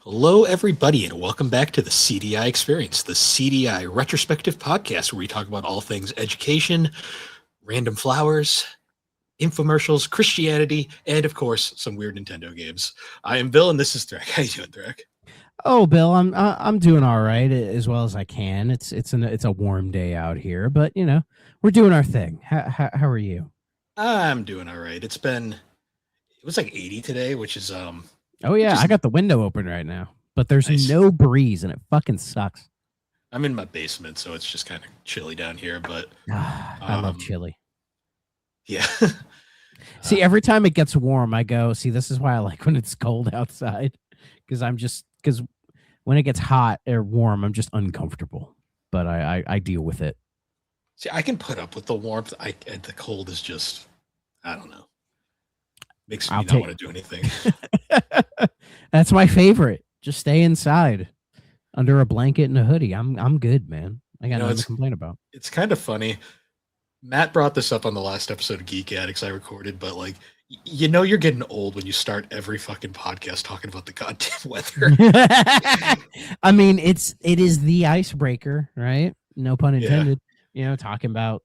Hello, everybody, and welcome back to the CDI Experience, the CDI retrospective podcast where we talk about all things education, random flowers, infomercials, Christianity, and of course, some weird Nintendo games. I am Bill, and this is Threk. How you doing, Threk? Oh, Bill, I'm doing all right as well as I can. It's a warm day out here, but we're doing our thing. How are you? I'm doing all right. It was like 80 today, Oh which yeah, is I got the window open right now, but there's nice. no breeze and it fucking sucks. I'm in my basement, so it's just kind of chilly down here, but I love um, chili. yeah. See, every time it gets warm, I go, see, this is why I like when it's cold outside because when it gets hot or warm, I'm just uncomfortable. But I deal with it. See, I can put up with the warmth. The cold is just, I don't know, makes me I'll not take. want to do anything. That's my favorite. Just stay inside under a blanket and a hoodie. I'm good, man. I got nothing to It's complain about. kind of funny. Matt brought this up on the last episode of Geek Addicts I recorded, but like, you're getting old when you start every fucking podcast talking about the goddamn weather. I mean, it is the icebreaker, right? No pun Yeah. intended. Talking about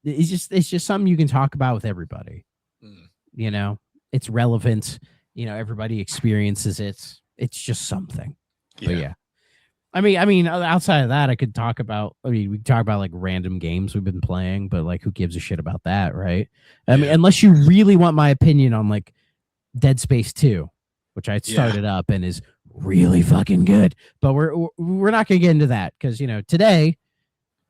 it's just something you can talk about with everybody. Mm. You know, it's relevant. Everybody experiences it. It's just something. But yeah. I mean, outside of that, I could talk about. I mean, we could talk about like random games we've been playing, but like, who gives a shit about that, right? I mean, Yeah. unless you really want my opinion on like Dead Space 2, which I Yeah. started up and is really fucking good. But we're not gonna get into that because today,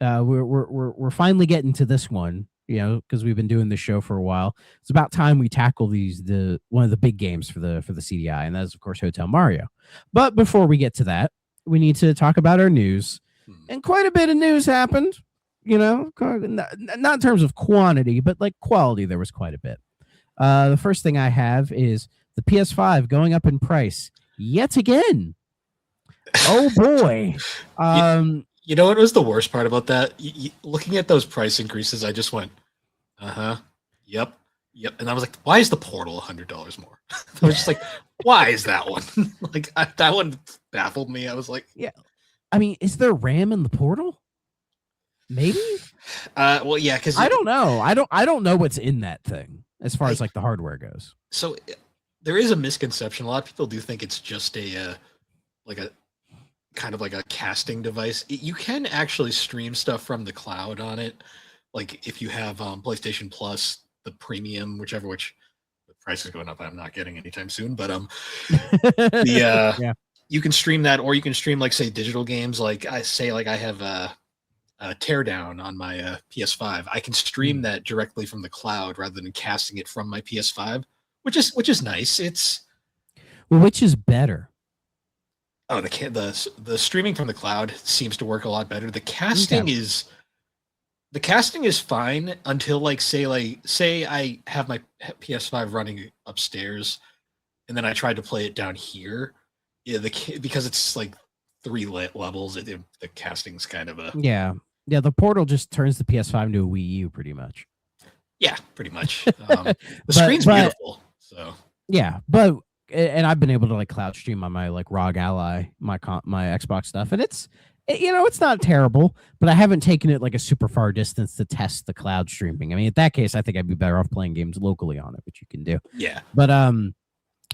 we're finally getting to this one. Because we've been doing this show for a while. It's about time we tackle one of the big games for the CDI, and that is of course Hotel Mario. But before we get to that, we need to talk about our news. And quite a bit of news happened, not in terms of quantity, but like quality, there was quite a bit. The first thing I have is the PS5 going up in price yet again. Oh boy. You know what was the worst part about that? Looking at those price increases, I just went, yep, yep. And I was like, why is the Portal $100 more? I was just like, why is that one? That one baffled me. I was like, yeah. I mean, is there RAM in the Portal? Maybe. Well, yeah, because I don't know. I don't know what's in that thing as far as like the hardware goes. So there is a misconception. A lot of people do think it's just a kind of like a casting device. You can actually stream stuff from the cloud on it. Like if you have PlayStation Plus, the premium, which the price is going up. I'm not getting anytime soon, but Yeah. you can stream that, or you can stream like say digital games. Like I have a Teardown on my PS5. I can stream that directly from the cloud rather than casting it from my PS5, which is nice. Which is better? Oh, the streaming from the cloud seems to work a lot better. The casting is fine until like say I have my PS5 running upstairs, and then I tried to play it down here. Yeah, because it's like three levels. The casting's kind of a yeah. The Portal just turns the PS5 into a Wii U, pretty much. Yeah, pretty much. The screen's beautiful. So yeah, but and I've been able to like cloud stream on my like ROG Ally, my Xbox stuff, and it's not terrible, but I haven't taken it like a super far distance to test the cloud streaming. I mean, at that case, I think I'd be better off playing games locally on it, which you can do. Yeah. But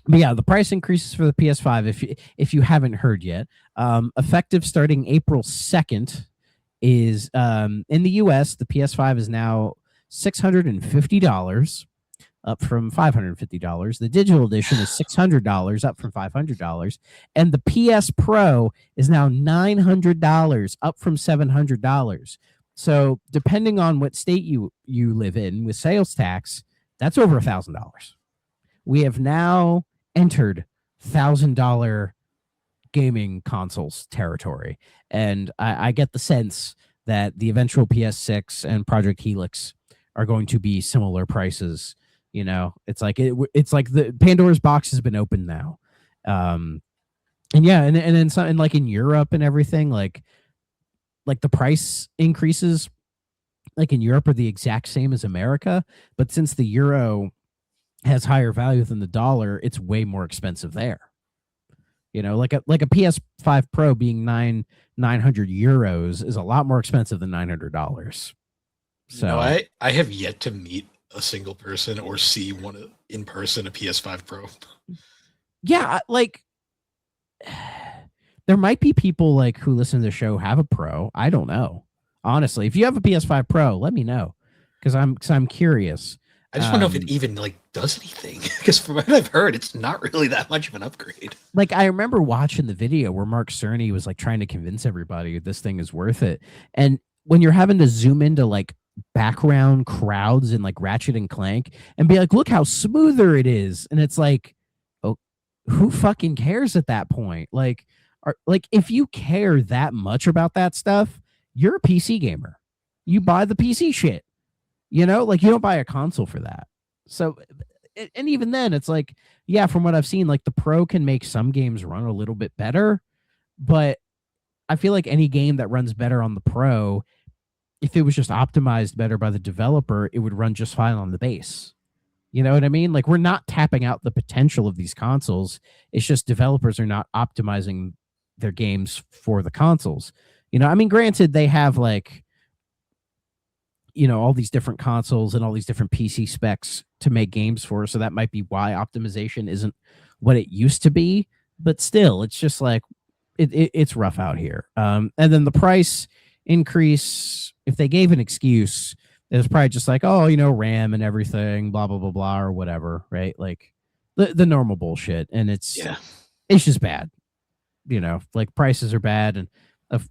yeah, the price increases for the PS5, if you haven't heard yet, effective starting April 2nd, is in the US, the PS5 is now $650, up from $550. The digital edition is $600, up from $500. And the PS Pro is now $900, up from $700. So depending on what state you live in with sales tax, that's over $1,000. We have now entered $1,000 gaming consoles territory. And I get the sense that the eventual PS6 and Project Helix are going to be similar prices. It's like the Pandora's box has been opened now. And yeah, and then some, and like in Europe and everything, like the price increases like in Europe are the exact same as America, but since the euro has higher value than the dollar, it's way more expensive there. You know, like a PS5 Pro being 900 euros is a lot more expensive than $900. So No, I have yet to meet a single person or see one in person a PS5 Pro. yeah, like there might be people like who listen to the show have a Pro. I don't know. Honestly, if you have a PS5 Pro, let me know because I'm curious. I just want to know if it even like does anything because from what I've heard, it's not really that much of an upgrade. Like I remember watching the video where Mark Cerny was like trying to convince everybody this thing is worth it, and when you're having to zoom into like background crowds and like Ratchet and Clank and be like, look how smoother it is, and it's like, oh, who fucking cares at that point? Like, if you care that much about that stuff, you're a PC gamer. You buy the PC shit. You know, like you don't buy a console for that. So, and even then, it's like, yeah, from what I've seen, like the Pro can make some games run a little bit better, but I feel like any game that runs better on the Pro, if it was just optimized better by the developer, it would run just fine on the base. You know what I mean? Like we're not tapping out the potential of these consoles. It's just developers are not optimizing their games for the consoles. You know, I mean, granted, they have like, you know, all these different consoles and all these different PC specs to make games for. So that might be why optimization isn't what it used to be. But still, it's just like it's rough out here. And then the price increase, if they gave an excuse, it was probably just like, oh, you know, RAM and everything, blah, blah, blah, blah, or whatever, right? Like the normal bullshit. And it's just bad. You know, like prices are bad. And,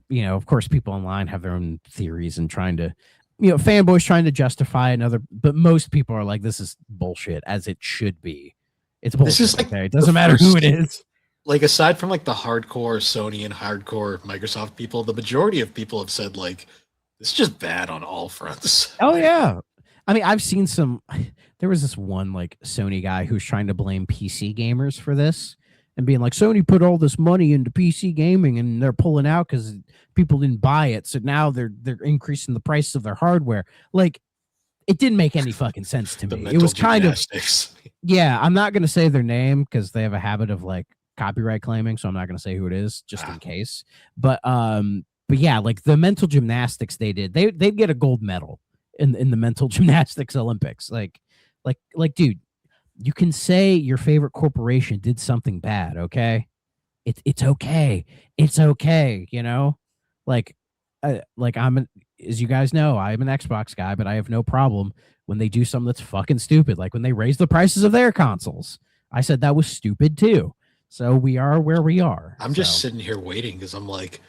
you know, of course, people online have their own theories and trying to, you know, fanboys trying to justify another, but most people are like, this is bullshit, as it should be. It's bullshit. This is like okay? It doesn't matter who it is. Like, aside from like the hardcore Sony and hardcore Microsoft people, the majority of people have said like, it's just bad on all fronts. Oh, yeah. I mean, I've seen some, there was this one like Sony guy who's trying to blame PC gamers for this and being like, Sony put all this money into PC gaming and they're pulling out because people didn't buy it. So now they're increasing the price of their hardware. Like, it didn't make any fucking sense to me. It was kind of, yeah, I'm not going to say their name because they have a habit of like copyright claiming. So I'm not going to say who it is just in case. But yeah, like the mental gymnastics they did, they'd get a gold medal in the mental gymnastics Olympics. Like, dude, you can say your favorite corporation did something bad, okay? It's okay. It's okay, you know? Like as you guys know, I'm an Xbox guy, but I have no problem when they do something that's fucking stupid. Like when they raise the prices of their consoles. I said that was stupid too. So we are where we are. I'm just sitting here waiting because I'm like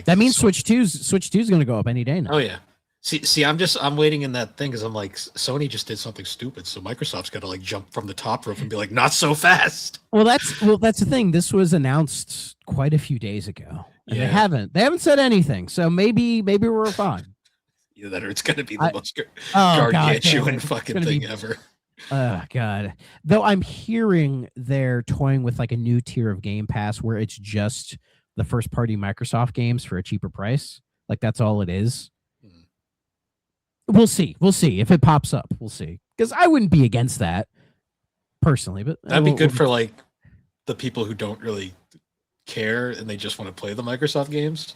that means Switch 2's going to go up any day now. Oh yeah. See, I'm waiting in that thing because I'm like, Sony just did something stupid, so Microsoft's got to like jump from the top rope and be like, not so fast. Well, that's the thing. This was announced quite a few days ago, and they haven't said anything. So maybe we're fine. Either that, or it's going to be the most gargantuan fucking thing ever. Oh God! Though I'm hearing they're toying with like a new tier of Game Pass where it's just the first party Microsoft games for a cheaper price. Like that's all it is. We'll see. If it pops up. We'll see. Because I wouldn't be against that personally, but that'd be good for like the people who don't really care and they just want to play the Microsoft games.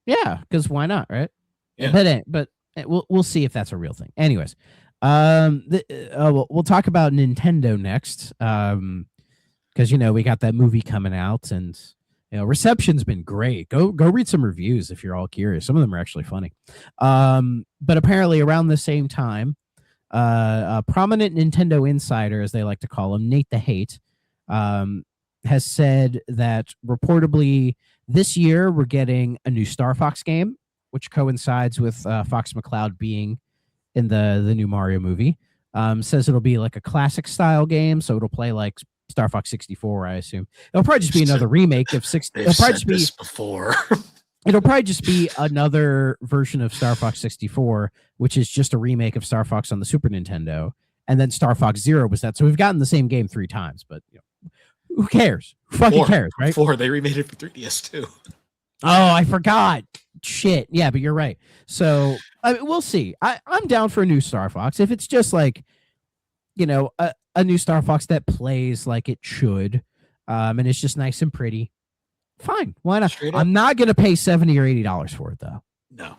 Yeah, because why not, right? Yeah. But we'll see if that's a real thing. Anyways, we'll talk about Nintendo next. Because you know we got that movie coming out and. You know, reception's been great. Go read some reviews if you're all curious. Some of them are actually funny. But apparently around the same time, a prominent Nintendo insider, as they like to call him, Nate the Hate, has said that reportedly this year we're getting a new Star Fox game, which coincides with Fox McCloud being in the new Mario movie. Says it'll be like a classic style game, so it'll play like Star Fox 64, I assume. It'll probably just be another remake of 60. It'll probably just be before. It'll probably just be another version of Star Fox 64, which is just a remake of Star Fox on the Super Nintendo. And then Star Fox Zero was that. So we've gotten the same game 3 times, but you know, who cares? Who fucking cares, right? 4, they remade it for 3DS too. Oh, I forgot. Shit. Yeah, but you're right. So I mean, we'll see. I'm down for a new Star Fox. If it's just like, you know, a new Star Fox that plays like it should, and it's just nice and pretty. Fine, why not? Straight up. I'm not gonna pay $70 or $80 for it though. No.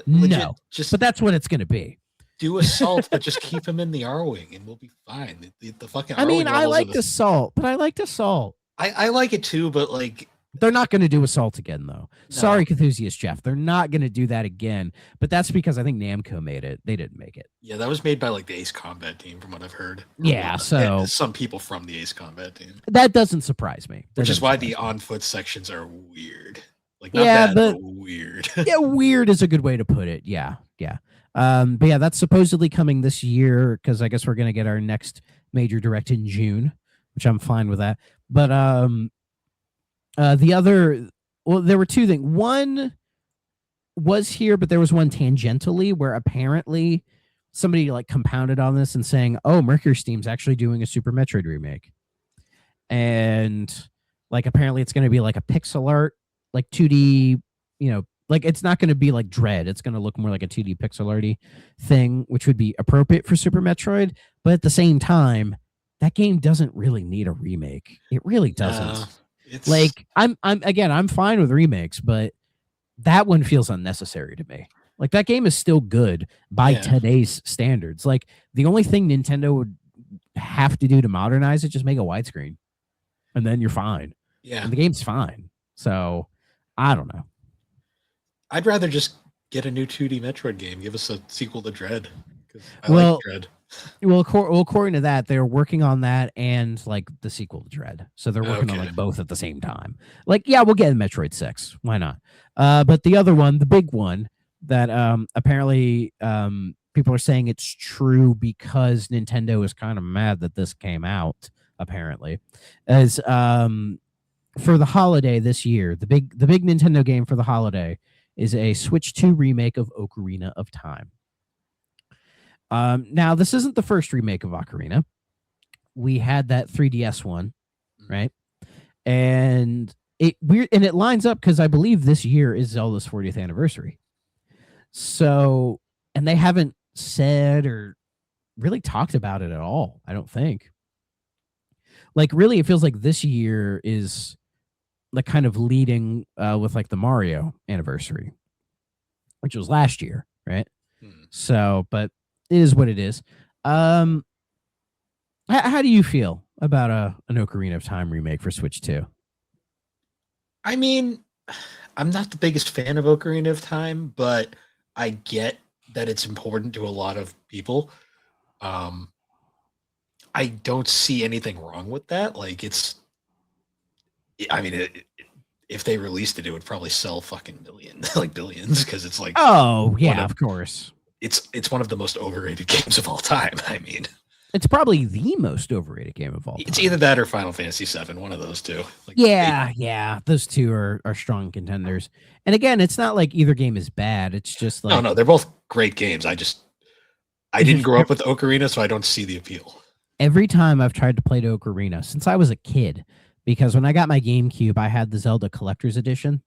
No, just but that's what it's gonna be. do Assault, but just keep him in the R-Wing and we'll be fine. The fucking I mean, R-Wing I levels liked in Assault, but I liked Assault. I like it too, but like They're not going to do Assault again, though. No. Sorry, Cthusiast Jeff. They're not going to do that again. But that's because I think Namco made it. They didn't make it. yeah, that was made by like the Ace Combat team, from what I've heard. Yeah, so some people from the Ace Combat team, that doesn't surprise me. which is why the on-foot sections are weird. Like not Yeah, bad, but- weird. Yeah, weird is a good way to put it. Yeah, yeah. But yeah, that's supposedly coming this year because I guess we're going to get our next major direct in June, which I'm fine with that. But the other, well, there were two things. One was here, but there was one tangentially where apparently somebody like compounded on this and saying, "Oh, Mercury Steam's actually doing a Super Metroid remake," and like apparently it's going to be like a pixel art, like 2D, like it's not going to be like Dread. It's going to look more like a 2D pixel arty thing, which would be appropriate for Super Metroid. But at the same time, that game doesn't really need a remake. It really doesn't. It's Like I'm fine with remakes, but that one feels unnecessary to me. Like that game is still good by Yeah. today's standards. Like the only thing Nintendo would have to do to modernize it, just make a widescreen, and then you're fine. yeah. And the game's fine. So I don't know. I'd rather just get a new 2D Metroid game. Give us a sequel to Dread. 'Cause I Well, like Dread. Well, according to that, they're working on that and like the sequel to Dread. So they're working on Okay. like both at the same time. Like, yeah, we'll get Metroid 6. Why not? But the other one, the big one that apparently people are saying it's true because Nintendo is kind of mad that this came out, apparently, is for the holiday this year, the big Nintendo game for the holiday is a Switch 2 remake of Ocarina of Time. Now, this isn't the first remake of Ocarina. We had that 3DS one, right? And it lines up because I believe this year is Zelda's 40th anniversary. So, and they haven't said or really talked about it at all, I don't think. Like, really, it feels like this year is like kind of leading with like the Mario anniversary, which was last year, right? So, but it is what it is. How do you feel about an Ocarina of Time remake for Switch 2? I mean, I'm not the biggest fan of Ocarina of Time, but I get that it's important to a lot of people. I don't see anything wrong with that. Like if they released it, it would probably sell fucking millions, like billions, because it's like Oh, yeah, One of- of course. it's one of the most overrated games of all time. I mean, It's probably the most overrated game of all time. it's either that or Final Fantasy VII, one of those two. Like, Yeah, those two are strong contenders. And again, it's not like either game is bad. It's just like no, they're both great games. I didn't grow up with Ocarina, so I don't see the appeal. every time I've tried to play to Ocarina since I was a kid, because when I got my GameCube, I had the Zelda Collector's Edition,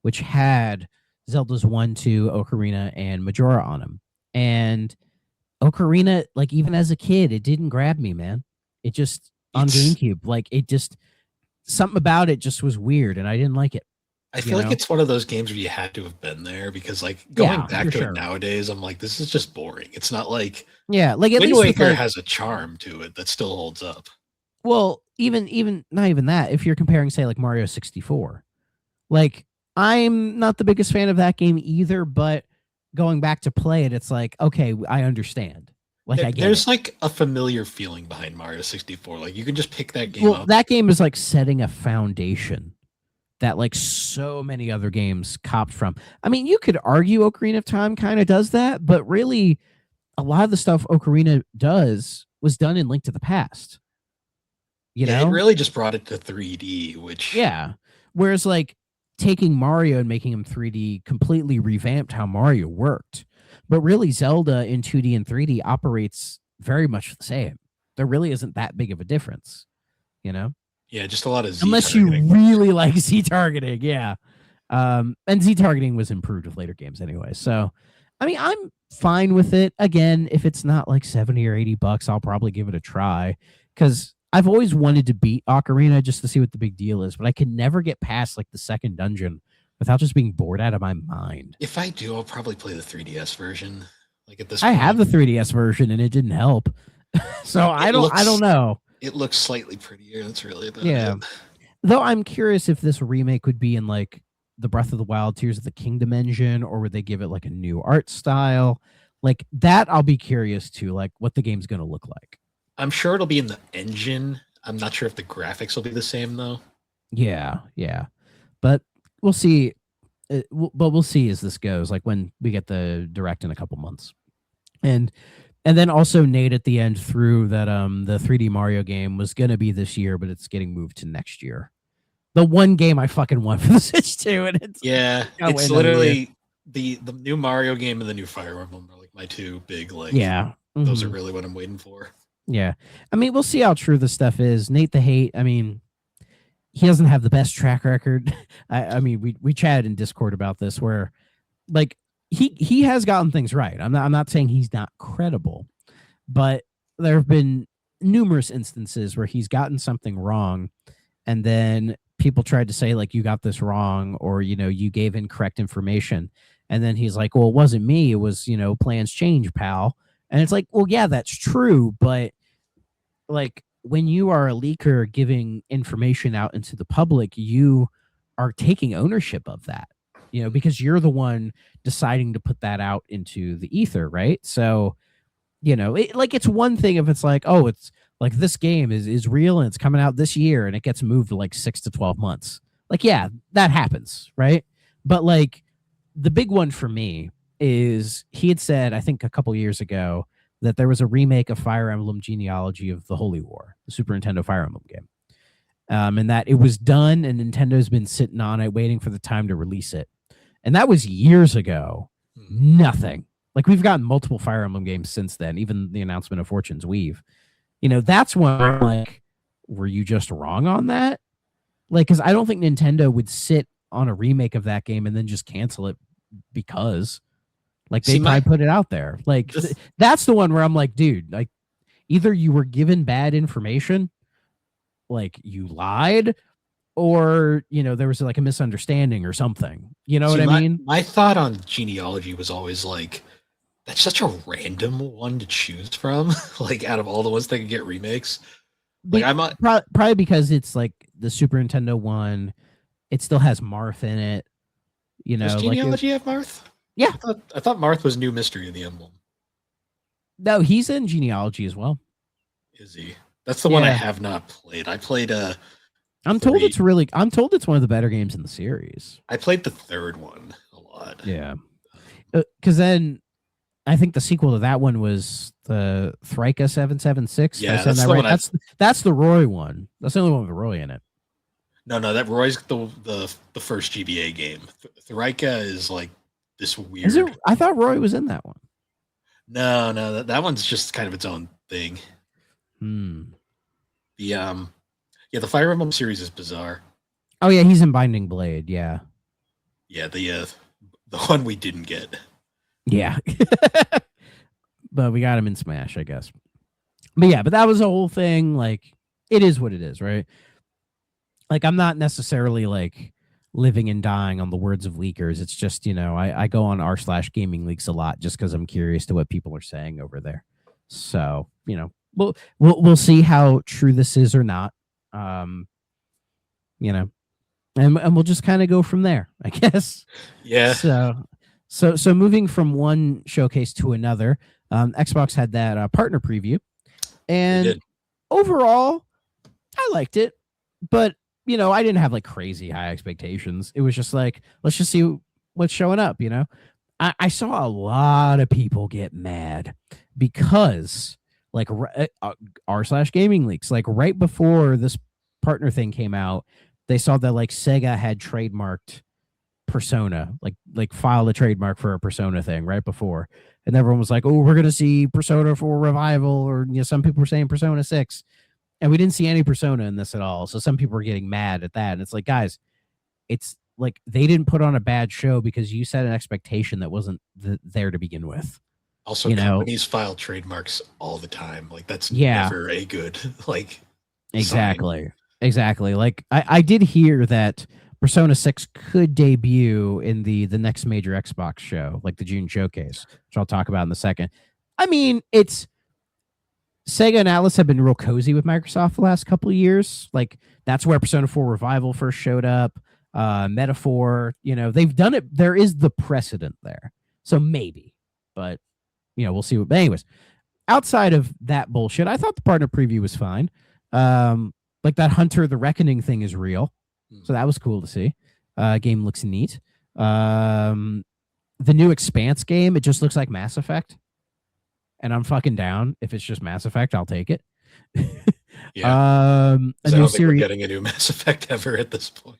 which had Zelda's 1, 2, Ocarina, and Majora on them. And Ocarina, like even as a kid, it didn't grab me, man. It just on It's- GameCube, like it just something about it just was weird, and I didn't like it. I feel You like know? it's one of those games where you had to have been there because, like, going Yeah, back for to sure. it nowadays, I'm like, this is just boring. It's not like Yeah, like at Wind least with, Waker like, has a charm to it that still holds up. well, even not even that. If you're comparing, say, like Mario 64, like I'm not the biggest fan of that game either. But going back to play it, it's like okay, I understand. Like I get There's it. like a familiar feeling behind Mario 64. Like you can just pick that game Well, up. that game is like setting a foundation that like so many other games copped from. I mean, you could argue Ocarina of Time kind of does that, but really, a lot of the stuff Ocarina does was done in Link to the Past. You Yeah, know, it really just brought it to 3D, which yeah. Whereas like taking Mario and making him 3D completely revamped how Mario worked. But really, Zelda in 2D and 3D operates very much the same. There really isn't that big of a difference, you know? yeah, just a lot of Z Unless you targeting. really like Z targeting, yeah. And Z targeting was improved with later games anyway. So, I mean, I'm fine with it. Again, if it's not like $70 or $80, I'll probably give it a try because I've always wanted to beat Ocarina just to see what the big deal is, but I can never get past like the second dungeon without just being bored out of my mind. If I do, I'll probably play the 3DS version. Like at this I point, have the 3DS version and it didn't help. So I don't know. It looks slightly prettier. That's really about Yeah. it. Though I'm curious if this remake would be in like the Breath of the Wild Tears of the Kingdom engine, or would they give it like a new art style? Like that, I'll be curious to like what the game's going to look like. I'm sure it'll be in the engine. I'm not sure if the graphics will be the same though. Yeah, yeah, but we'll see. But we'll see as this goes. Like when we get the direct in a couple months, and then also Nate at the end threw that the 3D Mario game was gonna be this year, but it's getting moved to next year. The one game I fucking want for the Switch 2, and it's literally the new Mario game and the new Fire Emblem are like my two big like. Yeah, those are really what I'm waiting for. Yeah, I mean, we'll see how true this stuff is. Nate the Hate, I mean, he doesn't have the best track record. I mean, we chatted in Discord about this, where like he has gotten things right. I'm not saying he's not credible, but there have been numerous instances where he's gotten something wrong, and then people tried to say like you got this wrong, or you gave incorrect information, and then he's like, well, it wasn't me, it was plans change, pal. And it's like, well, yeah, that's true, but like when you are a leaker giving information out into the public, you are taking ownership of that, because you're the one deciding to put that out into the ether, right? So, it's one thing if it's like, oh, it's like this game is real and it's coming out this year and it gets moved to like 6 to 12 months. Like, yeah, that happens, right? But like the big one for me is he had said, I think a couple years ago, that there was a remake of Fire Emblem Genealogy of the Holy War, the Super Nintendo Fire Emblem game. And that it was done and Nintendo's been sitting on it, waiting for the time to release it. And that was years ago. Nothing. Like we've gotten multiple Fire Emblem games since then, even the announcement of Fortune's Weave. That's one where I'm like, were you just wrong on that? Like, because I don't think Nintendo would sit on a remake of that game and then just cancel it because... Like they probably put it out there. Like that's the one where I'm like, dude, like either you were given bad information, like you lied, or there was like a misunderstanding or something. You know what I mean? My thought on Genealogy was always like, that's such a random one to choose from. Like out of all the ones that could get remakes, like probably because it's like the Super Nintendo one. It still has Marth in it. Does Genealogy have Marth? Yeah, I thought Marth was New Mystery of the Emblem. No, he's in Genealogy as well. Is he? That's the one I have not played. I played I'm told it's one of the better games in the series. I played the third one a lot. Yeah, because then I think the sequel to that one was the Thrika 776. Yeah, that's the right? That's the Roy one. That's the only one with Roy in it. No, that Roy's the first GBA game. Thrika is like this weird. I thought Roy was in that one. No, that one's just kind of its own thing. The Fire Emblem series is bizarre. Oh yeah, he's in Binding Blade. Yeah, the one we didn't get. Yeah, but we got him in Smash, I guess. But that was a whole thing. Like, it is what it is, right? Like, I'm not necessarily like living and dying on the words of leakers. It's just, I go on r/gaming leaks a lot just because I'm curious to what people are saying over there. So, we'll see how true this is or not. And we'll just kind of go from there, I guess. Yeah. So moving from one showcase to another, Xbox had that partner preview, and overall, I liked it, but I didn't have like crazy high expectations. It was just like, let's just see what's showing up. I saw a lot of people get mad because like r/gaming leaks, like right before this partner thing came out, they saw that like Sega had trademarked Persona, like filed a trademark for a Persona thing right before, and everyone was like, oh, we're gonna see Persona 4 Revival, or some people were saying Persona 6, and we didn't see any Persona in this at all. So some people were getting mad at that, and it's like, guys, it's like they didn't put on a bad show because you set an expectation that wasn't there to begin with. Also, companies file trademarks all the time. Like that's never a good like. Exactly. Like I did hear that Persona 6 could debut in the next major Xbox show, like the June showcase, which I'll talk about in a second. I mean, it's Sega and Atlas have been real cozy with Microsoft the last couple of years. Like that's where Persona 4 Revival first showed up. Metaphor, they've done it. There is the precedent there. So maybe, but we'll see. But anyways, outside of that bullshit, I thought the partner preview was fine. Like that Hunter the Reckoning thing is real. So that was cool to see. Game looks neat. The new Expanse game, it just looks like Mass Effect. And I'm fucking down. If it's just Mass Effect, I'll take it. Yeah. I don't think we're series. getting a new Mass Effect ever at this point.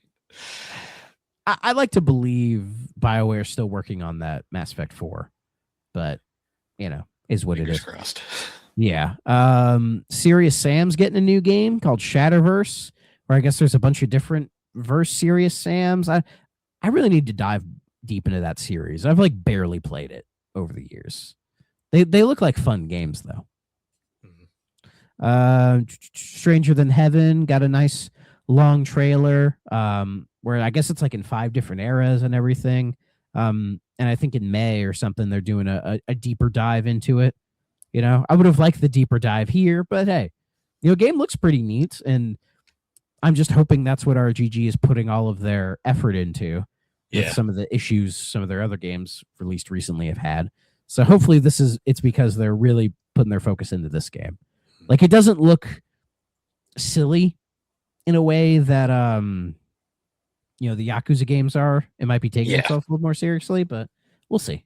I like to believe BioWare is still working on that Mass Effect 4, but is what Fingers it is. Crossed. Yeah. Serious Sam's getting a new game called Shadowverse, where I guess there's a bunch of different verse Serious Sams. I really need to dive deep into that series. I've like barely played it over the years. They look like fun games though. Stranger Than Heaven got a nice long trailer where I guess it's like in 5 different eras and everything. And I think in May or something they're doing a deeper dive into it. I would have liked the deeper dive here, but hey, game looks pretty neat, and I'm just hoping that's what RGG is putting all of their effort into. With some of the issues some of their other games released recently have had. So hopefully it's because they're really putting their focus into this game. Like it doesn't look silly in a way that the Yakuza games are. It might be taking itself a little more seriously, but we'll see.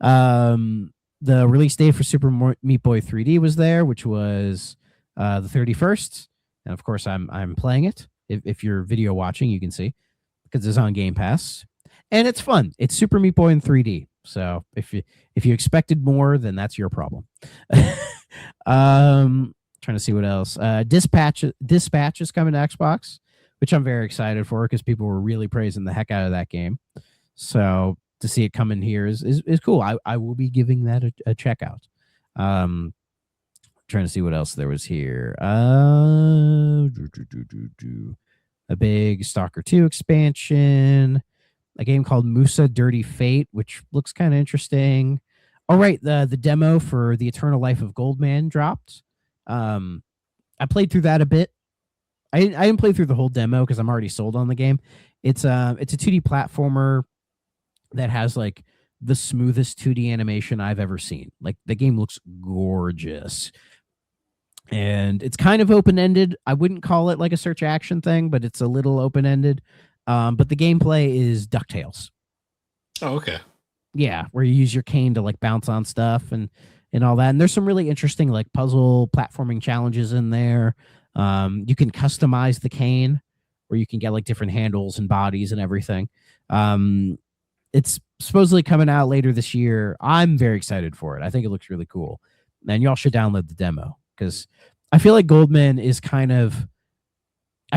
The release date for Super Meat Boy 3D was there, which was the 31st, and of course I'm playing it. If you're video watching, you can see because it's on Game Pass, and it's fun. It's Super Meat Boy in 3D. So if you expected more, then that's your problem. Trying to see what else. Dispatch is coming to Xbox, which I'm very excited for because people were really praising the heck out of that game. So to see it come in here is cool. I will be giving that a check out. Trying to see what else there was here. A big Stalker 2 expansion. A game called Musa Dirty Fate, which looks kind of interesting. All right, the demo for The Eternal Life of Goldman dropped. I played through that a bit. I didn't play through the whole demo because I'm already sold on the game. It's a 2D platformer that has like the smoothest 2D animation I've ever seen. Like the game looks gorgeous. And it's kind of open-ended. I wouldn't call it like a search action thing, but it's a little open-ended. But the gameplay is DuckTales. Oh, okay. Yeah, where you use your cane to like bounce on stuff and all that. And there's some really interesting like puzzle platforming challenges in there. You can customize the cane where you can get like different handles and bodies and everything. It's supposedly coming out later this year. I'm very excited for it. I think it looks really cool. And y'all should download the demo because I feel like Goldman is I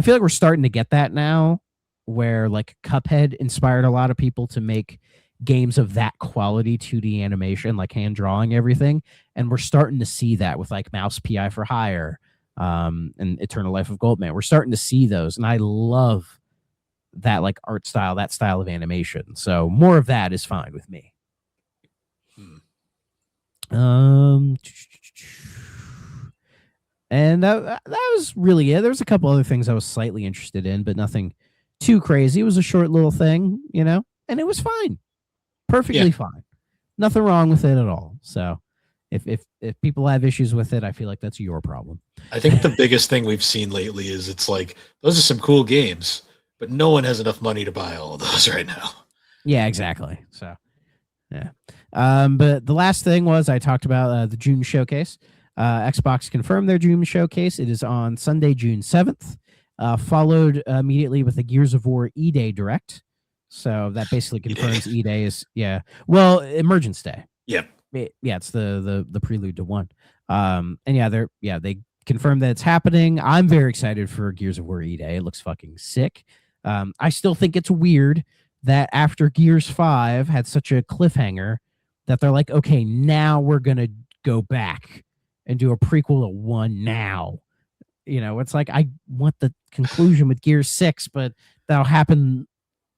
feel like we're starting to get that now, where like Cuphead inspired a lot of people to make games of that quality 2D animation, like hand drawing everything. And we're starting to see that with like Mouse PI for Hire and Eternal Life of Goldman. We're starting to see those. And I love that like art style, that style of animation. So more of that is fine with me. And that was really it. There was a couple other things I was slightly interested in, but nothing too crazy. It was a short little thing, and it was fine. Perfectly fine. Nothing wrong with it at all. So if people have issues with it, I feel like that's your problem. I think the biggest thing we've seen lately is it's like, those are some cool games, but no one has enough money to buy all of those right now. Yeah, exactly. So, yeah. But the last thing was I talked about the June showcase. Xbox confirmed their June showcase. It is on Sunday, June 7th, followed immediately with the Gears of War E-Day Direct. So that basically confirms E-Day is, Emergence Day. Yep. Yeah, it's the prelude to one. And they confirmed that it's happening. I'm very excited for Gears of War E-Day. It looks fucking sick. I still think it's weird that after Gears 5 had such a cliffhanger that they're like, okay, now we're going to go back and do a prequel to 1 now. It's like I want the conclusion with Gear 6, but that'll happen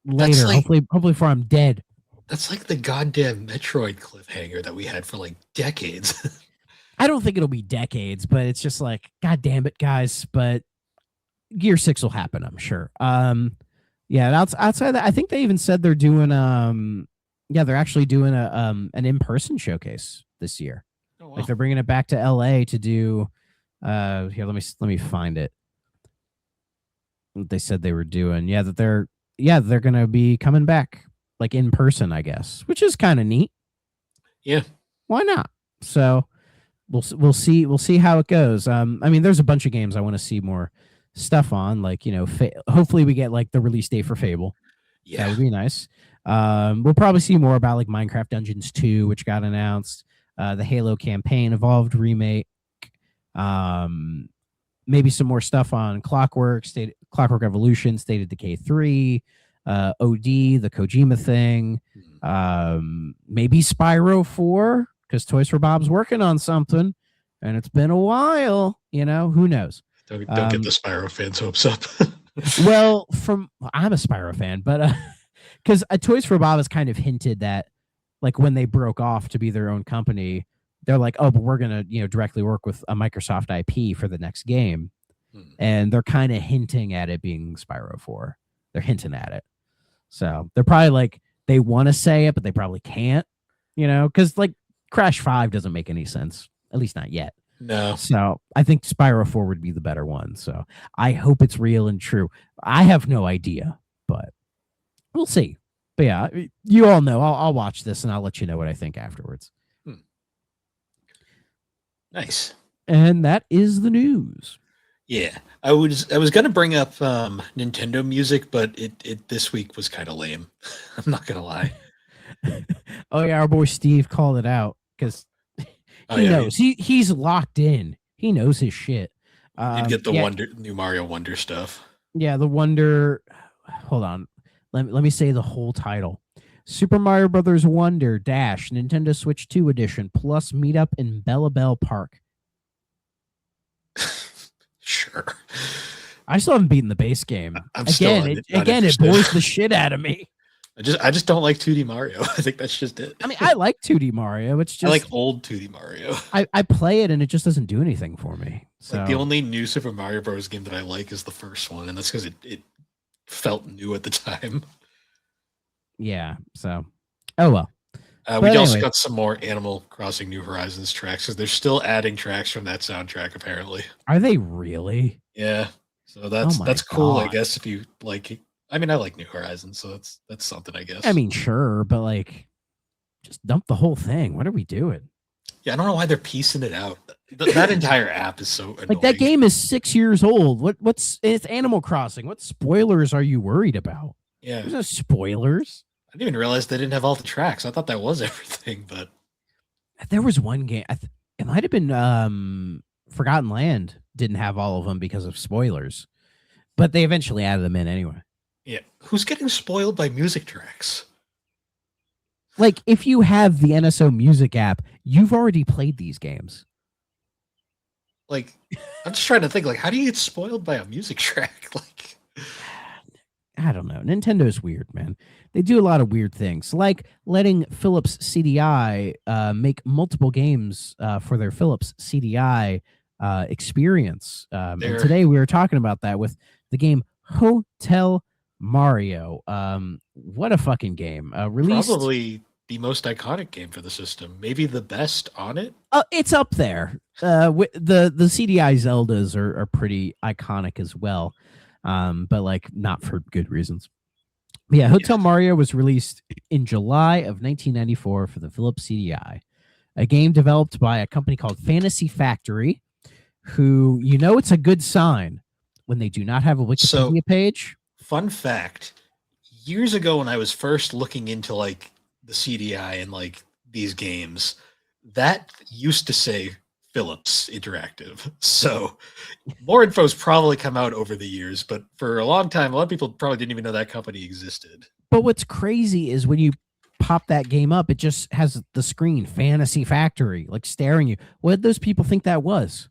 later. like Hopefully before I'm dead. that's like the goddamn Metroid cliffhanger that we had for like decades. I don't think it'll be decades, but it's just like, God damn it, guys. But Gear 6 will happen, I'm sure. Yeah, outside that, I think they even said they're doing they're actually doing an in-person showcase this year. Oh, wow. Like they're bringing it back to LA to do here, let me find it. What they said they were doing. They're going to be coming back like in person, I guess, which is kind of neat. Yeah. Why not? So we'll see how it goes. I mean, there's a bunch of games I want to see more stuff on, like, hopefully we get like the release date for Fable. Yeah. That would be nice. We'll probably see more about like Minecraft Dungeons 2, which got announced, the Halo campaign Evolved remake, maybe some more stuff on Clockwork Evolution, State of Decay 3, OD, the Kojima thing, maybe Spyro 4, because Toys for Bob's working on something, and it's been a while. Who knows? Don't get the Spyro fans' hopes up. Well, I'm a Spyro fan, but because Toys for Bob has kind of hinted that, like, when they broke off to be their own company, they're like, oh, but we're gonna directly work with a Microsoft IP for the next game, and they're kind of hinting at it being Spyro 4. They're hinting at it, so they're probably like, they want to say it, but they probably can't, because like Crash 5 doesn't make any sense, at least not yet. No. So I think Spyro 4 would be the better one. So I hope it's real and true. I have no idea, but we'll see. But yeah, you all know. I'll watch this and I'll let you know what I think afterwards. Nice. And that is the news. Yeah, I was gonna bring up Nintendo music, but it this week was kind of lame. I'm not gonna lie. Oh yeah, our boy Steve called it out because he knows he's locked in. He knows his shit. Did get the new Mario Wonder stuff. Yeah, the Wonder. Hold on, let me say the whole title: Super Mario Brothers Wonder Dash Nintendo Switch 2 Edition plus Meetup in Bella Bell Park. Sure. I still haven't beaten the base game. It bores the shit out of me. I just don't like 2D Mario. I think that's just it. I mean, I like 2D Mario. It's just I like old 2D Mario. I play it and it just doesn't do anything for me. So like the only new Super Mario Bros. Game that I like is the first one, and that's because it felt new at the time. Yeah. So, oh well. We also got some more Animal Crossing New Horizons tracks because they're still adding tracks from that soundtrack. Apparently, are they really? Yeah. So that's cool. I guess if you like it. I mean, I like New Horizons, so that's something, I guess. I mean, sure, but like, just dump the whole thing. What are we doing? Yeah, I don't know why they're piecing it out. That entire app is so annoying. Like, that game is 6 years old. It's Animal Crossing. What spoilers are you worried about? Yeah, there's no spoilers. I didn't even realize they didn't have all the tracks. I thought that was everything, but there was one game. It might have been Forgotten Land didn't have all of them because of spoilers, but they eventually added them in anyway. Yeah, who's getting spoiled by music tracks? Like, if you have the NSO Music app, you've already played these games. Like, I'm just trying to think, like, how do you get spoiled by a music track? Like, I don't know. Nintendo's weird, man. They do a lot of weird things, like letting Philips CDI make multiple games for their Philips CDI experience. And today we were talking about that with the game Hotel Mario. What a fucking game. Released probably the most iconic game for the system, maybe the best on it. It's up there. The CDI Zeldas are pretty iconic as well, but like not for good reasons. But yeah, Hotel Mario was released in July of 1994 for the Philips CDI, a game developed by a company called Fantasy Factory, who, it's a good sign when they do not have a Wikipedia page. Fun fact, years ago when I was first looking into like the CDI and like these games, that used to say Philips Interactive. So more info's probably come out over the years, but for a long time, a lot of people probably didn't even know that company existed. But what's crazy is when you pop that game up, it just has the screen Fantasy Factory like staring you. What did those people think that was?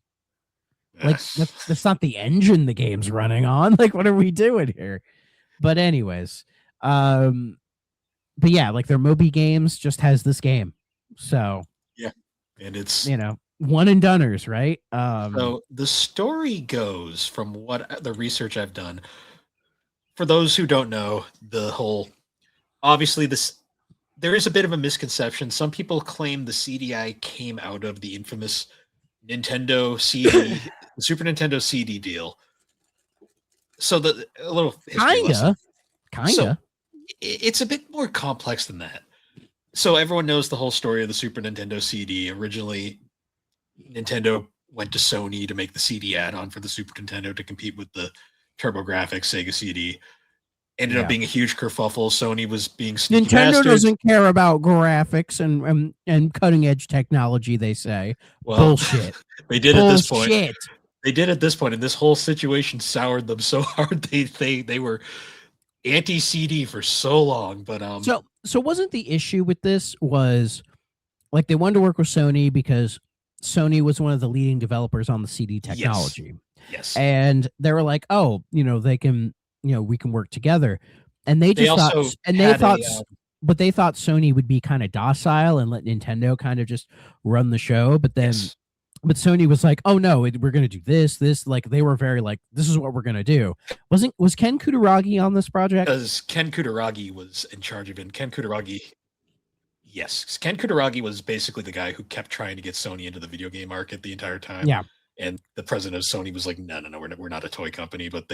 Like that's not the engine the game's running on. Like, what are we doing here? But anyways, but yeah, like their Moby Games just has this game. So yeah, and it's one and doneers, right? So the story goes from what the research I've done. For those who don't know, obviously there is a bit of a misconception. Some people claim the CDI came out of the infamous Nintendo CD, the Super Nintendo CD deal. So a little kinda. So it's a bit more complex than that. So everyone knows the whole story of the Super Nintendo CD. Originally, Nintendo went to Sony to make the CD add-on for the Super Nintendo to compete with the TurboGrafx Sega CD. Ended up being a huge kerfuffle. Sony was being sneaky Nintendo bastards. Doesn't care about graphics and cutting edge technology. They say bullshit. They did at this point. They did at this point, and this whole situation soured them so hard. They were anti-CD for so long. But so wasn't the issue with this was like they wanted to work with Sony because Sony was one of the leading developers on the CD technology. Yes. And they were like, oh, they can. We can work together. And they thought but they thought Sony would be kind of docile and let Nintendo kind of just run the show. But then, but Sony was like, oh no, we're going to do this, like they were very like, this is what we're going to do. Was Ken Kutaragi on this project? Because Ken Kutaragi was in charge of it. Ken Kutaragi was basically the guy who kept trying to get Sony into the video game market the entire time. Yeah. And the president of Sony was like, no, we're not a toy company. But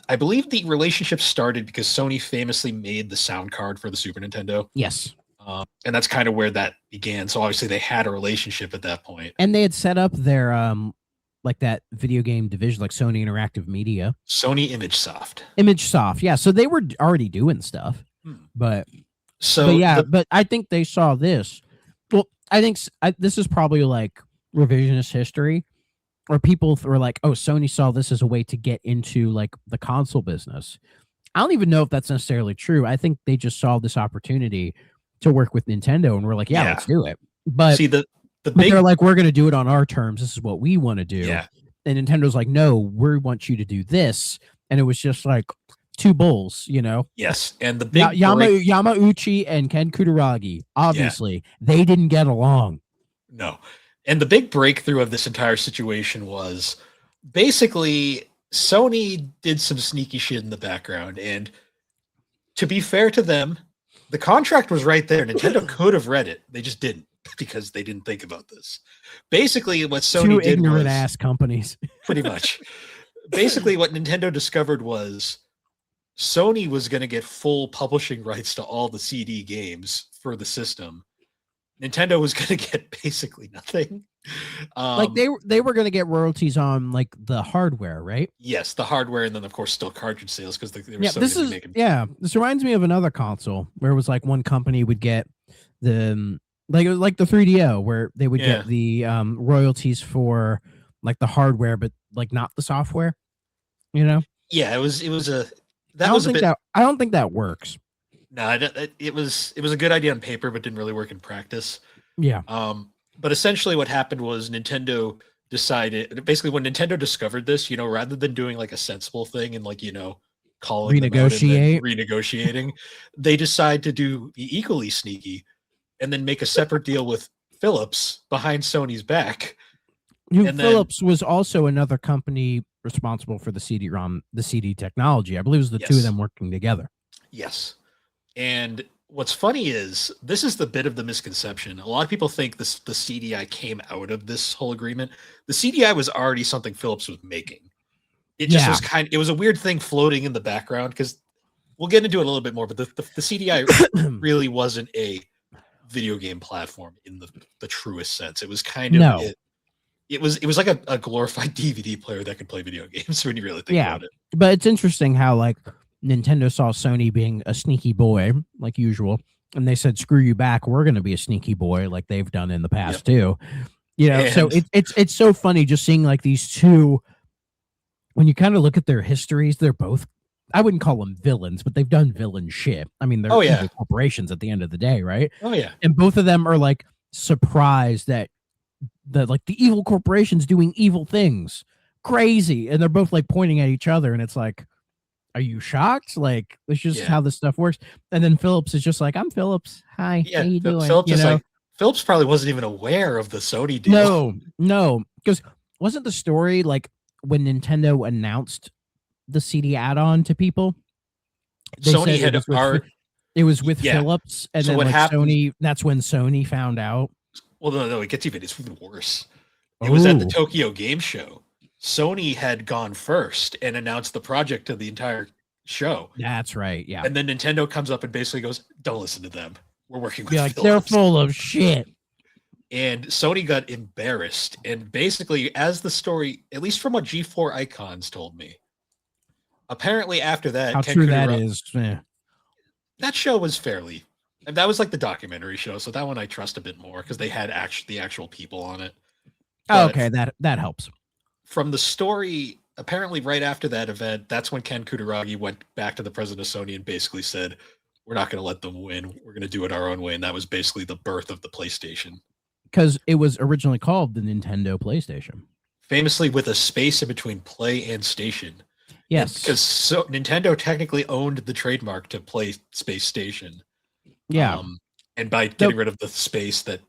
I believe the relationship started because Sony famously made the sound card for the Super Nintendo. Yes. And that's kind of where that began. So obviously they had a relationship at that point. And they had set up their like that video game division, like Sony Interactive Media. Sony ImageSoft. ImageSoft, yeah. So they were already doing stuff. But I think they saw this. Well, I think this is probably like revisionist history. Or people were like, oh, Sony saw this as a way to get into like the console business. I don't even know if that's necessarily true. I think they just saw this opportunity to work with Nintendo and we're like, let's do it. But see they're like, we're going to do it on our terms. This is what we want to do. Yeah. And Nintendo's like, no, we want you to do this. And it was just like two bulls, Yes. And the big Yamauchi and Ken Kutaragi, obviously, they didn't get along. No. And the big breakthrough of this entire situation was basically Sony did some sneaky shit in the background. And to be fair to them, the contract was right there. Nintendo could have read it. They just didn't because they didn't think about this. Basically, what Sony did ignorant was ass companies. Pretty much. Basically, what Nintendo discovered was Sony was going to get full publishing rights to all the CD games for the system. Nintendo was going to get basically nothing. Like they were going to get royalties on like the hardware, right? Yes, the hardware, and then of course still cartridge sales because they were making. This reminds me of another console where it was like one company would get the like the 3DO where they would get the royalties for like the hardware, but like not the software. Yeah, it was a I don't think that works. No, it was a good idea on paper, but didn't really work in practice. Yeah. But essentially what happened was Nintendo decided, basically when Nintendo discovered this, rather than doing like a sensible thing and like, calling renegotiating, they decide to do the equally sneaky and then make a separate deal with Philips behind Sony's back. Philips was also another company responsible for the CD-ROM, the CD technology. I believe it was the two of them working together. Yes. And what's funny is this is the bit of the misconception. A lot of people think the CDI came out of this whole agreement. The CDI was already something Philips was making. It just was it was a weird thing floating in the background because we'll get into it a little bit more, but the CDI really wasn't a video game platform in the truest sense. It was kind of it was like a glorified DVD player that could play video games when you really think about it. But it's interesting how like Nintendo saw Sony being a sneaky boy, like usual, and they said, "Screw you back. We're going to be a sneaky boy, like they've done in the past too." So it's so funny just seeing like these two. When you kind of look at their histories, they're both. I wouldn't call them villains, but they've done villain shit. I mean, they're evil corporations at the end of the day, right? Oh yeah. And both of them are like surprised that the evil corporations doing evil things, crazy, and they're both like pointing at each other, and it's like, are you shocked? Like, it's just Yeah. how this stuff works. And then Phillips is just like, I'm Phillips. Hi, Yeah, how you doing? Phillips You is know? like Phillips probably wasn't even aware of the Sony deal. No, because wasn't the story like when Nintendo announced the CD add-on to people? They Sony said had it was with yeah. Phillips, and So then what like happened? Sony. That's when Sony found out. Well, no, it's even worse. It was at the Oh, Tokyo Game Show. Sony had gone first and announced the project to the entire show. that's right. Yeah, And then Nintendo comes up and basically goes, "Don't listen to them. We're working with be like, they're Philips." full of shit. And Sony got embarrassed. And basically, as the story, at least from what G4 Icons told me, apparently after that, How Ken true that Kutaragi- is. that show was fairly. And that was like the documentary show, so that one I trust a bit more because they had the actual people on it. Oh, But okay, that helps. from the story, apparently right after that event, that's when Ken Kutaragi went back to the president of Sony and basically said, "We're not going to let them win. We're going to do it our own way." And that was basically the birth of the PlayStation. Because it was originally called the Nintendo PlayStation. Famously with a space in between play and station. Yes. Because Nintendo technically owned the trademark to Play Space Station. Yeah. And by getting rid of the space that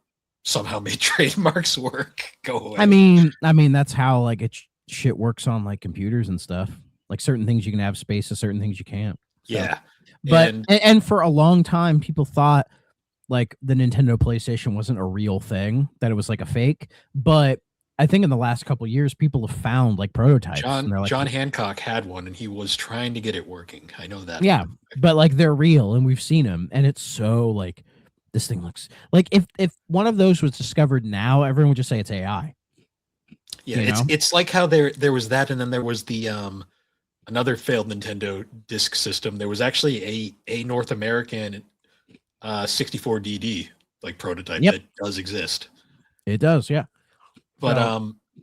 somehow made trademarks work go away. I mean that's how like shit works on like computers and stuff. Like certain things you can have spaces, certain things you can't. So. Yeah. But and for a long time people thought like the Nintendo PlayStation wasn't a real thing, that it was like a fake. But I think in the last couple of years, people have found like prototypes. John Hancock had one, and he was trying to get it working. I know that. Yeah, but like they're real, and we've seen them, and it's so like this thing looks like if one of those was discovered now, everyone would just say it's AI. Yeah, it's like how there was that, and then there was the another failed Nintendo disk system. There was actually a North American 64DD like prototype that does exist. It does, yeah. But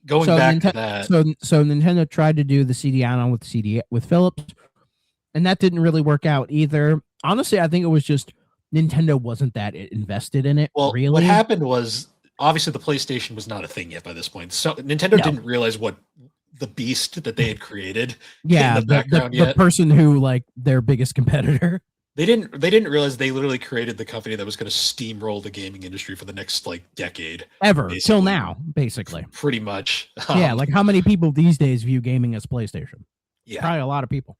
going back to that, so Nintendo tried to do the CD add-on with Philips, and that didn't really work out either. Honestly, I think it was just Nintendo wasn't that invested in it. Well, really, what happened was obviously the PlayStation was not a thing yet by this point. So Nintendo didn't realize what the beast that they had created. Yeah, in the background the person who like their biggest competitor. They didn't realize they literally created the company that was going to steamroll the gaming industry for the next like decade. Ever till now, basically. Pretty much. Yeah, like how many people these days view gaming as PlayStation? Yeah, probably a lot of people.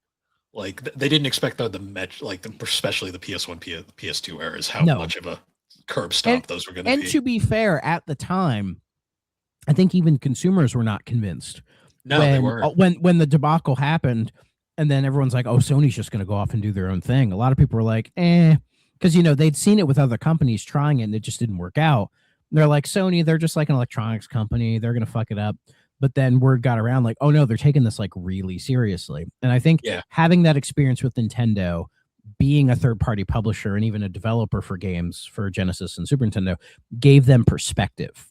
Like they didn't expect especially the PS1, PS2 eras, how much of a curb stomp those were going to be. And to be fair, at the time, I think even consumers were not convinced. No, they weren't. When the debacle happened. And then everyone's like, oh, Sony's just going to go off and do their own thing. A lot of people were like, because, they'd seen it with other companies trying it and it just didn't work out. And they're like, Sony, they're just like an electronics company. They're going to fuck it up. But then word got around like, oh, no, they're taking this like really seriously. And I think having that experience with Nintendo, being a third party publisher and even a developer for games for Genesis and Super Nintendo gave them perspective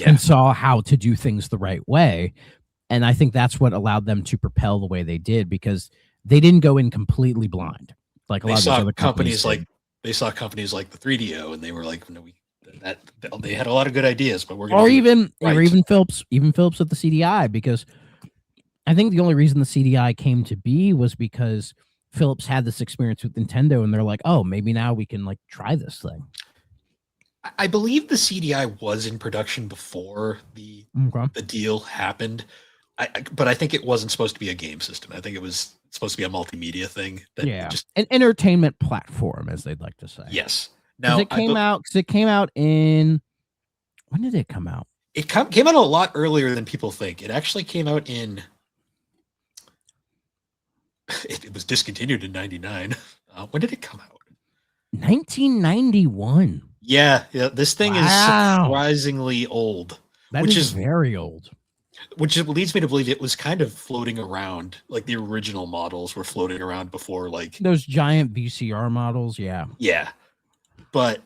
and saw how to do things the right way. And I think that's what allowed them to propel the way they did, because they didn't go in completely blind. Like a lot of these other companies they saw companies like the 3DO and they were like, no, they had a lot of good ideas, but we're going or even Philips with the CDI, because I think the only reason the CDI came to be was because Philips had this experience with Nintendo and they're like, oh, maybe now we can like try this thing. I believe the CDI was in production before the deal happened. But I think it wasn't supposed to be a game system. I think it was supposed to be a multimedia thing. An entertainment platform, as they'd like to say. Yes. Now it came out in, when did it come out? It came out a lot earlier than people think. It actually came out in. It was discontinued in '99. When did it come out? 1991. Yeah. This thing is surprisingly old. Which is very old. Which leads me to believe it was kind of floating around, like the original models were floating around before, like those giant VCR models. Yeah. But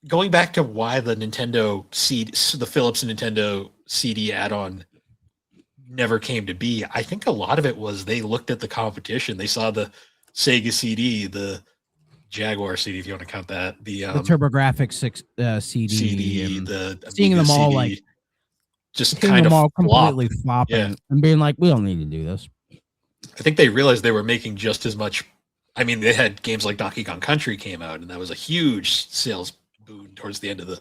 going back to why the the Philips and Nintendo CD add-on never came to be, I think a lot of it was they looked at the competition. They saw the Sega CD, the Jaguar CD, if you want to count that, the TurboGrafx 6 CD, the seeing them all CD. like just seeing kind them of all flop. completely flopping Yeah. and being like, we don't need to do this. I think they realized they were making just as much. I mean, they had games like Donkey Kong Country came out, and that was a huge sales boon towards the end of the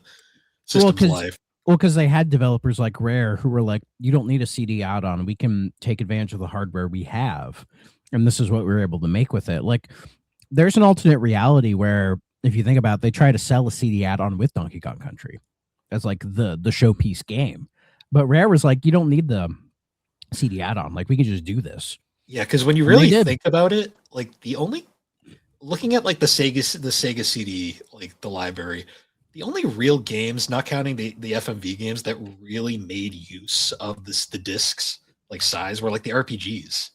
system's life. Well, because they had developers like Rare who were like, you don't need a CD add-on. We can take advantage of the hardware we have. And this is what we were able to make with it. Like, there's an alternate reality where, if you think about it, they try to sell a CD add-on with Donkey Kong Country as like the showpiece game. But Rare was like, you don't need the CD add-on. Like, we can just do this. Yeah, because when you really think about it, like looking at like the Sega CD, like the library, the only real games, not counting the FMV games, that really made use of the discs like size were like the RPGs.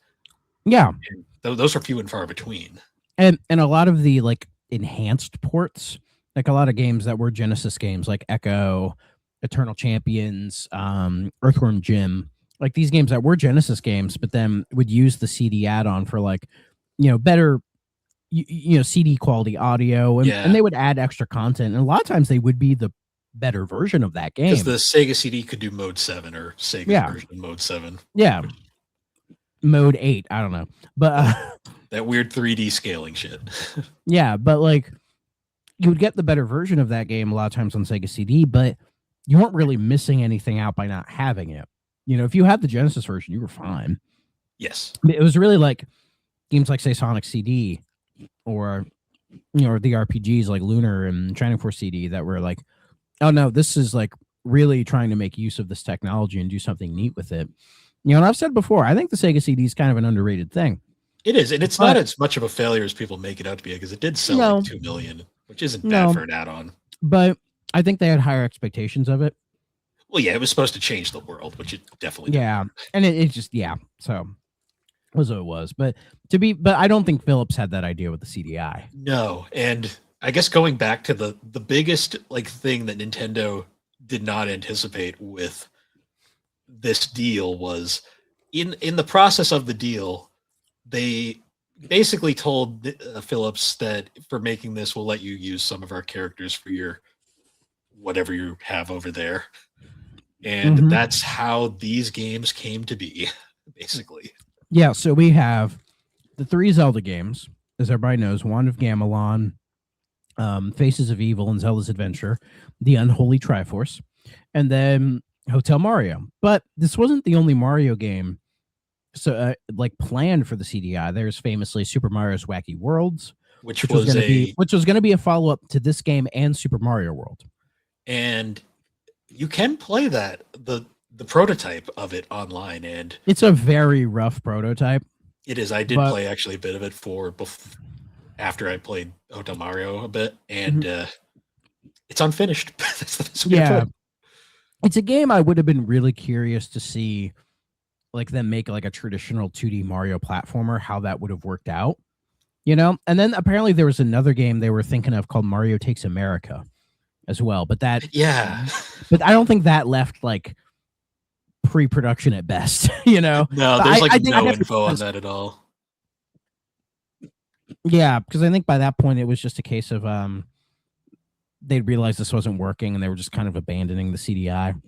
Yeah, and those are few and far between. And a lot of the like enhanced ports, like a lot of games that were Genesis games, like Echo, Eternal Champions, Earthworm Jim, like these games that were Genesis games, but then would use the CD add-on for like, better. CD quality audio, and they would add extra content, and a lot of times they would be the better version of that game. Because the Sega CD could do Mode 7 or Sega version of Mode 7. Yeah. Mode 8, I don't know. But that weird 3D scaling shit. Yeah, but like you would get the better version of that game a lot of times on Sega CD, but you weren't really missing anything out by not having it. If you had the Genesis version, you were fine. Yes. It was really like games like, say, Sonic CD, or the RPGs like Lunar and Shining Force CD that were like, oh no, this is like really trying to make use of this technology and do something neat with it. And I've said before, I think the Sega CD is kind of an underrated thing. It is, and it's not as much of a failure as people make it out to be, because it did sell like 2 million, which isn't bad for an add-on. But I think they had higher expectations of it. Well, yeah, it was supposed to change the world, which it definitely did. Yeah, and it just so was what it was. But I don't think Philips had that idea with the CDI. No, and I guess going back to the biggest like thing that Nintendo did not anticipate with this deal was in the process of the deal, they basically told Philips that for making this, we'll let you use some of our characters for your whatever you have over there. And that's how these games came to be, basically. Yeah, so we have the 3 Zelda games, as everybody knows: Wand of Gamelon, Faces of Evil, and Zelda's Adventure, the Unholy Triforce, and then Hotel Mario. But this wasn't the only Mario game planned for the CDI. There's famously Super Mario's Wacky Worlds, which was going to be a follow-up to this game and Super Mario World. And you can play that, the prototype of it online, and it's a very rough prototype. It is. I did play actually a bit of it after I played Hotel Mario a bit, and it's unfinished. That's the best way to put it. It's a game I would have been really curious to see, like, them make like a traditional 2D Mario platformer, how that would have worked out, And then apparently there was another game they were thinking of called Mario Takes America as well, but but I don't think that left like pre-production at best. No, there's no info on that at all. Yeah, because I think by that point it was just a case of they'd realized this wasn't working and they were just kind of abandoning the CDI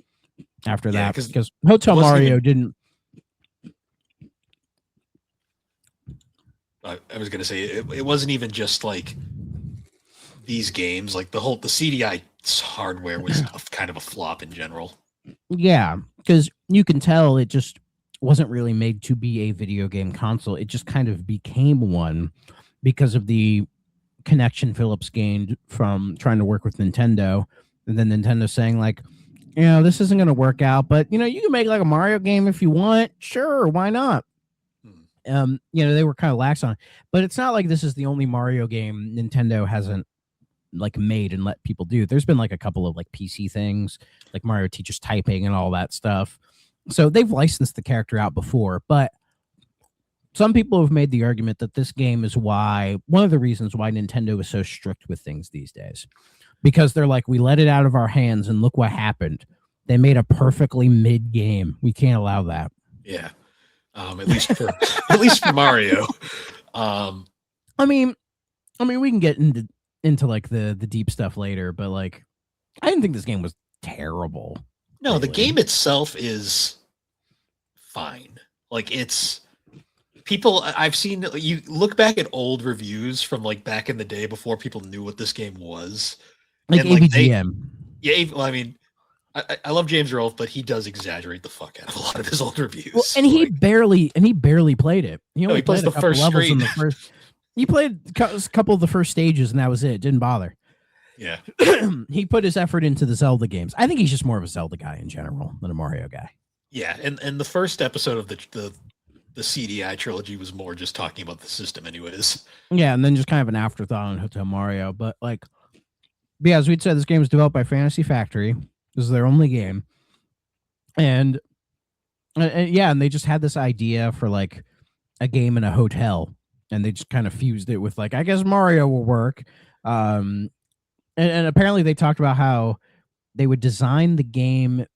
after that, because Hotel Mario didn't. I was gonna say it wasn't even just like these games, like the CDI hardware was kind of a flop in general. Yeah, because you can tell it just wasn't really made to be a video game console. It just kind of became one because of the connection Philips gained from trying to work with Nintendo, and then Nintendo saying like, this isn't going to work out, but you can make like a Mario game if you want. Sure, why not? They were kind of lax on it, but it's not like this is the only Mario game Nintendo hasn't like made and let people do. There's been like a couple of like PC things, like Mario Teaches Typing and all that stuff. So they've licensed the character out before, but some people have made the argument that this game is one of the reasons why Nintendo is so strict with things these days, because they're like, we let it out of our hands and look what happened. They made a perfectly mid game. We can't allow that. Yeah. At least for Mario. I mean, we can get into like the deep stuff later, but like, I didn't think this game was terrible. No, the really. game itself is fine. Like it's people I've seen you look back at old reviews from like back in the day before people knew what this game was. Like And like they ABGM. yeah, well, I mean I love James Rolfe, but he does exaggerate the fuck out of a lot of his old reviews. Well, and he barely played it. He only he plays played the a couple first levels in screen. the first. He played a couple of the first stages, and that was it. Didn't bother. Yeah. He put his effort into the Zelda games. I think he's just more of a Zelda guy in general than a Mario guy. Yeah, and the first episode of the CDI trilogy was more just talking about the system, anyways. Yeah, and then just kind of an afterthought on Hotel Mario. But like, yeah, as we'd said, this game was developed by Fantasy Factory. This is their only game, and yeah, and they just had this idea for like a game in a hotel, and they just kind of fused it with like, I guess Mario will work. And apparently they talked about how they would design the game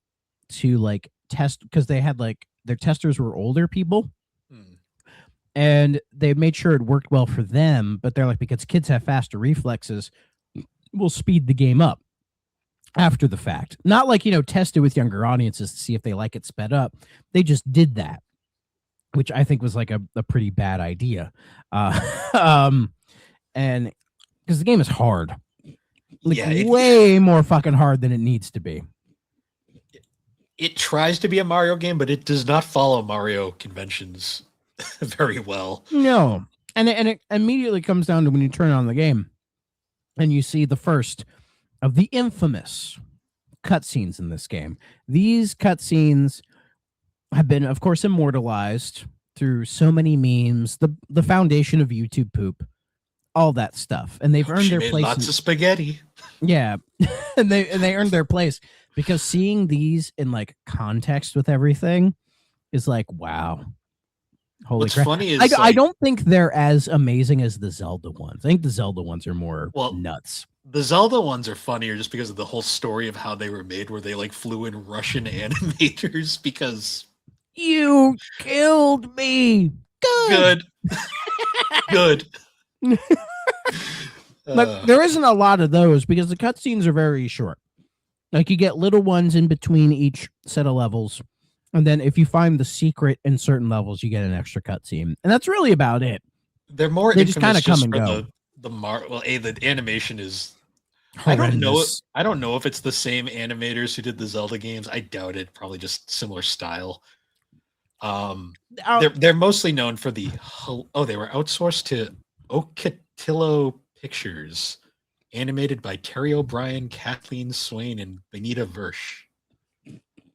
to like test, because they had like their testers were older people. And they made sure it worked well for them, but they're like, because kids have faster reflexes, we'll speed the game up after the fact. Not like, test it with younger audiences to see if they like it sped up. They just did that, which I think was like a pretty bad idea. And because the game is hard. Like, Yeah, way more fucking hard than it needs to be. It tries to be a Mario game, but it does not follow Mario conventions very well. No. And it immediately comes down to when you turn on the game and you see the first of the infamous cutscenes in this game. These cutscenes have been, of course, immortalized through so many memes, the foundation of YouTube poop, all that stuff. And they've earned their place. Lots of spaghetti. Yeah. and they earned their place because seeing these in like context with everything is like, wow. Holy What's crap. funny is I don't think they're as amazing as the Zelda ones. I think the Zelda ones are more nuts. The Zelda ones are funnier just because of the whole story of how they were made, where they like flew in Russian animators because you killed me. Good. Good. But there isn't a lot of those because the cutscenes are very short. Like you get little ones in between each set of levels. And then if you find the secret in certain levels, you get an extra cutscene. And that's really about it. They're more they just kind of come and go. The animation is horrendous. I don't know if it's the same animators who did the Zelda games. I doubt it. Probably just similar style. They're mostly known for they were outsourced to Ocotillo Pictures, animated by Terry O'Brien, Kathleen Swain, and Benita Versh.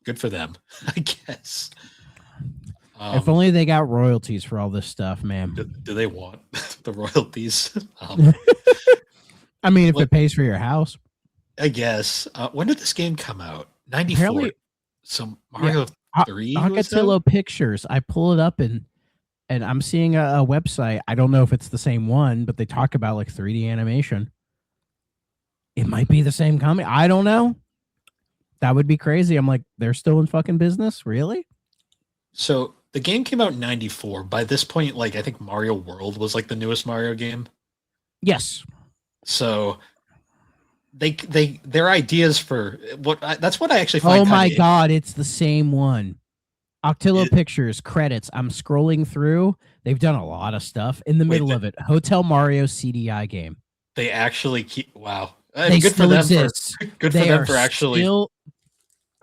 Good for them, I guess. If only they got royalties for all this stuff, man. Do they want the royalties? I mean, if it pays for your house. I guess. When did this game come out? 94. Apparently, so Mario 3? Ocotillo Pictures. I pull it up and I'm seeing a website. I don't know if it's the same one, but they talk about like 3D animation. It might be the same company. I don't know. That would be crazy. I'm like, they're still in fucking business? Really? So the game came out in 94. By this point, like I think Mario World was like the newest Mario game. Yes. So their ideas for that's what I actually find. Oh my God, it's the same one. Ocotillo Pictures credits. I'm scrolling through. They've done a lot of stuff in the middle of it. Hotel Mario CDI game. They actually keep wow. They good still for them exist. Good for them for actually.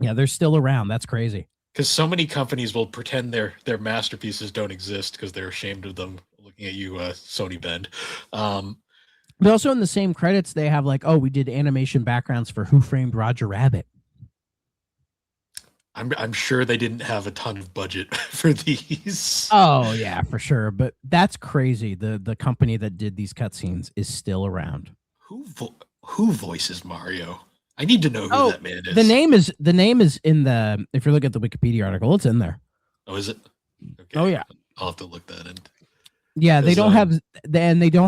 Yeah, they're still around. That's crazy. Because so many companies will pretend their masterpieces don't exist because they're ashamed of them. Looking at you, Sony Bend. But also in the same credits, they have like, we did animation backgrounds for Who Framed Roger Rabbit. I'm sure they didn't have a ton of budget for these. Oh yeah, for sure. But that's crazy. The company that did these cutscenes is still around. Who voices Mario? I need to know who that man is. The name is in the. If you look at the Wikipedia article, it's in there. Oh, is it? Okay. Oh yeah. I'll have to look that in. Yeah, they don't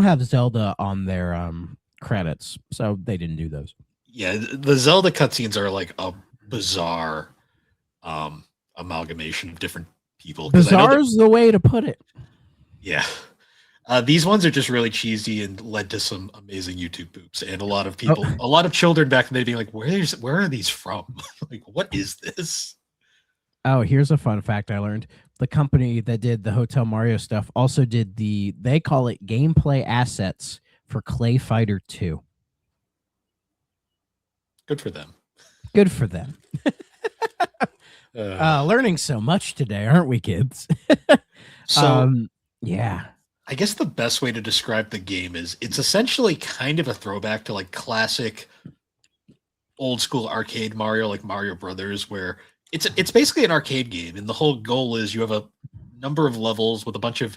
have Zelda on their credits, so they didn't do those. Yeah, the Zelda cutscenes are like a bizarre amalgamation of different people. Bizarre is the way to put it. Yeah. These ones are just really cheesy and led to some amazing YouTube poops, and a lot of Oh. people, a lot of children back in the day being like, where are these from? Like, what is this? Oh, here's a fun fact I learned. The company that did the Hotel Mario stuff also did they call it gameplay assets for Clay Fighter 2. Good for them. Good for them. Learning so much today, aren't we, kids? So yeah. I guess the best way to describe the game is it's essentially kind of a throwback to like classic old school arcade Mario, like Mario Brothers, where it's basically an arcade game, and the whole goal is you have a number of levels with a bunch of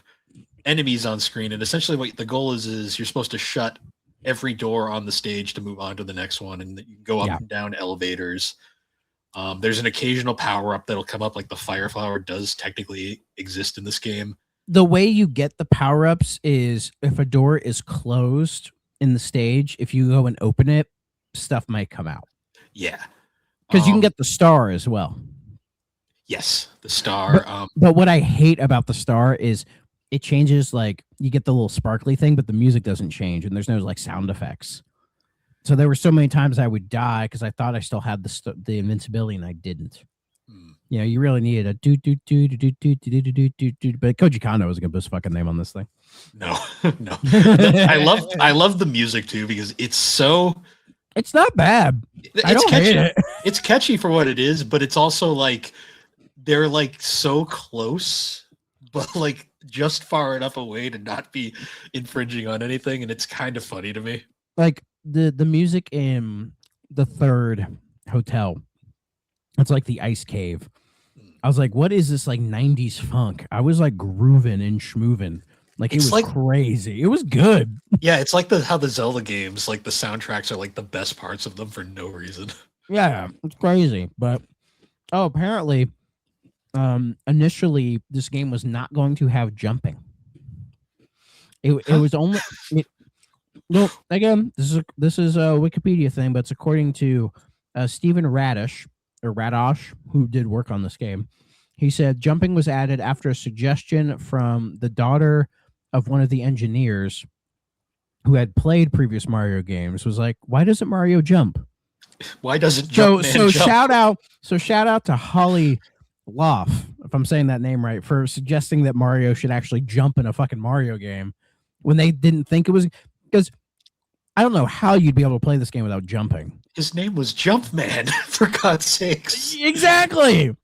enemies on screen, and essentially what the goal is you're supposed to shut every door on the stage to move on to the next one, and you can go up and down elevators. There's an occasional power up that'll come up, like the fire flower does technically exist in this game. The way you get the power ups is if a door is closed in the stage, if you go and open it, stuff might come out. Yeah. Because you can get the star as well. Yes, the star. But what I hate about the star is it changes, like you get the little sparkly thing, but the music doesn't change, and there's no like sound effects. So there were so many times I would die because I thought I still had the invincibility, and I didn't. You know, you really needed a do do do do do do do do do do. But Koji Kondo was a good fucking name on this thing. No, no. I love the music too because it's so. It's not bad. I don't hate it. It's catchy for what it is, but it's also like they're like so close, but like just far enough away to not be infringing on anything, and it's kind of funny to me. Like the music in the third hotel, it's like the ice cave. I was like, what is this like 90s funk? I was like grooving and schmooving. Like it was like crazy. It was good. Yeah, it's like how the Zelda games, like the soundtracks are like the best parts of them for no reason. Yeah, it's crazy. But apparently, initially this game was not going to have jumping. It was only no. Again, this is a Wikipedia thing, but it's according to Stephen Radish, who did work on this game. He said jumping was added after a suggestion from the daughter of one of the engineers who had played previous Mario games. Was like, why doesn't Mario jump? Why doesn't jump? So shout out to Holly Loff, if I'm saying that name right, for suggesting that Mario should actually jump in a fucking Mario game when they didn't think it was, because I don't know how you'd be able to play this game without jumping. His name was Jumpman, for God's sakes. Exactly.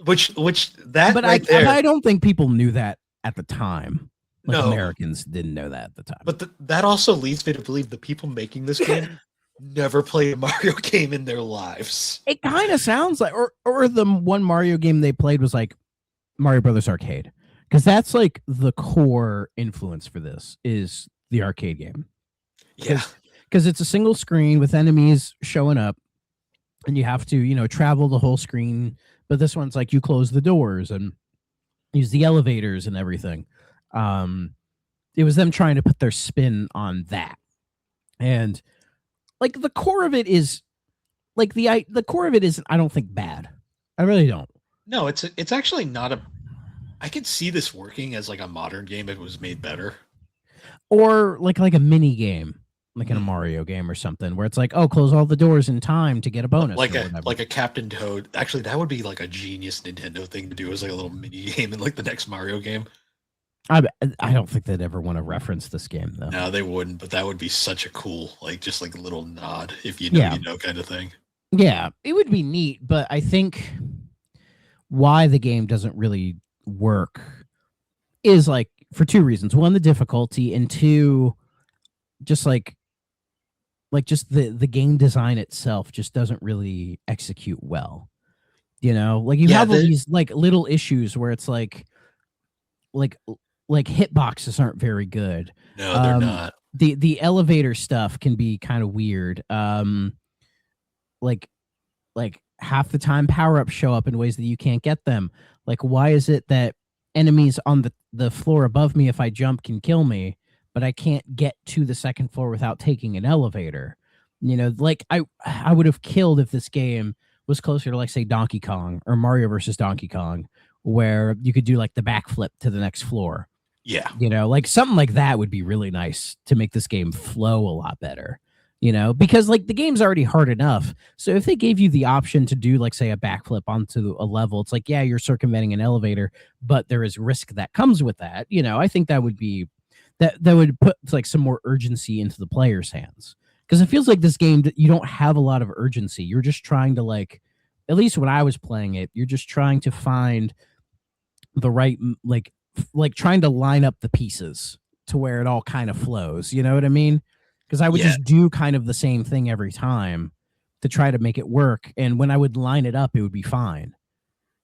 Which that but right there. I don't think people knew that at the time. Like no. Americans didn't know that at the time. But that also leads me to believe the people making this game never played a Mario game in their lives. It kind of sounds like, or the one Mario game they played was like Mario Brothers Arcade, because that's like the core influence for this is the arcade game. Yeah, because it's a single screen with enemies showing up, and you have to travel the whole screen. But this one's like you close the doors and use the elevators and everything. It was them trying to put their spin on that, and like the core of it is like the core of it isn't, I don't think, bad. I really don't. No, it's actually not a. I could see this working as like a modern game if it was made better, or like a mini game, like in a Mario game or something, where it's like, oh, close all the doors in time to get a bonus, like a Captain Toad. Actually, that would be like a genius Nintendo thing to do, as like a little mini game in like the next Mario game. I don't think they'd ever want to reference this game though. No, they wouldn't. But that would be such a cool, like just like a little nod, if you know, kind of thing. Yeah, it would be neat. But I think why the game doesn't really work is like for two reasons: one, the difficulty, and two, just like just the game design itself just doesn't really execute well. Like you have all these like little issues where it's like hitboxes aren't very good. No, they're not. The elevator stuff can be kind of weird. Like half the time power-ups show up in ways that you can't get them. Like, why is it that enemies on the floor above me, if I jump, can kill me, but I can't get to the second floor without taking an elevator? Like I would have killed if this game was closer to, like, say, Donkey Kong or Mario versus Donkey Kong, where you could do like the backflip to the next floor. Yeah. Like something like that would be really nice to make this game flow a lot better. Because like the game's already hard enough. So if they gave you the option to do like say a backflip onto a level, it's like, yeah, you're circumventing an elevator, but there is risk that comes with that. I think that would be that would put like some more urgency into the player's hands. Because it feels like this game you don't have a lot of urgency. You're just trying to like, at least when I was playing it, you're just trying to find the right like trying to line up the pieces to where it all kind of flows. You know what I mean? Because I would Yeah. just do kind of the same thing every time to try to make it work. And when I would line it up, it would be fine.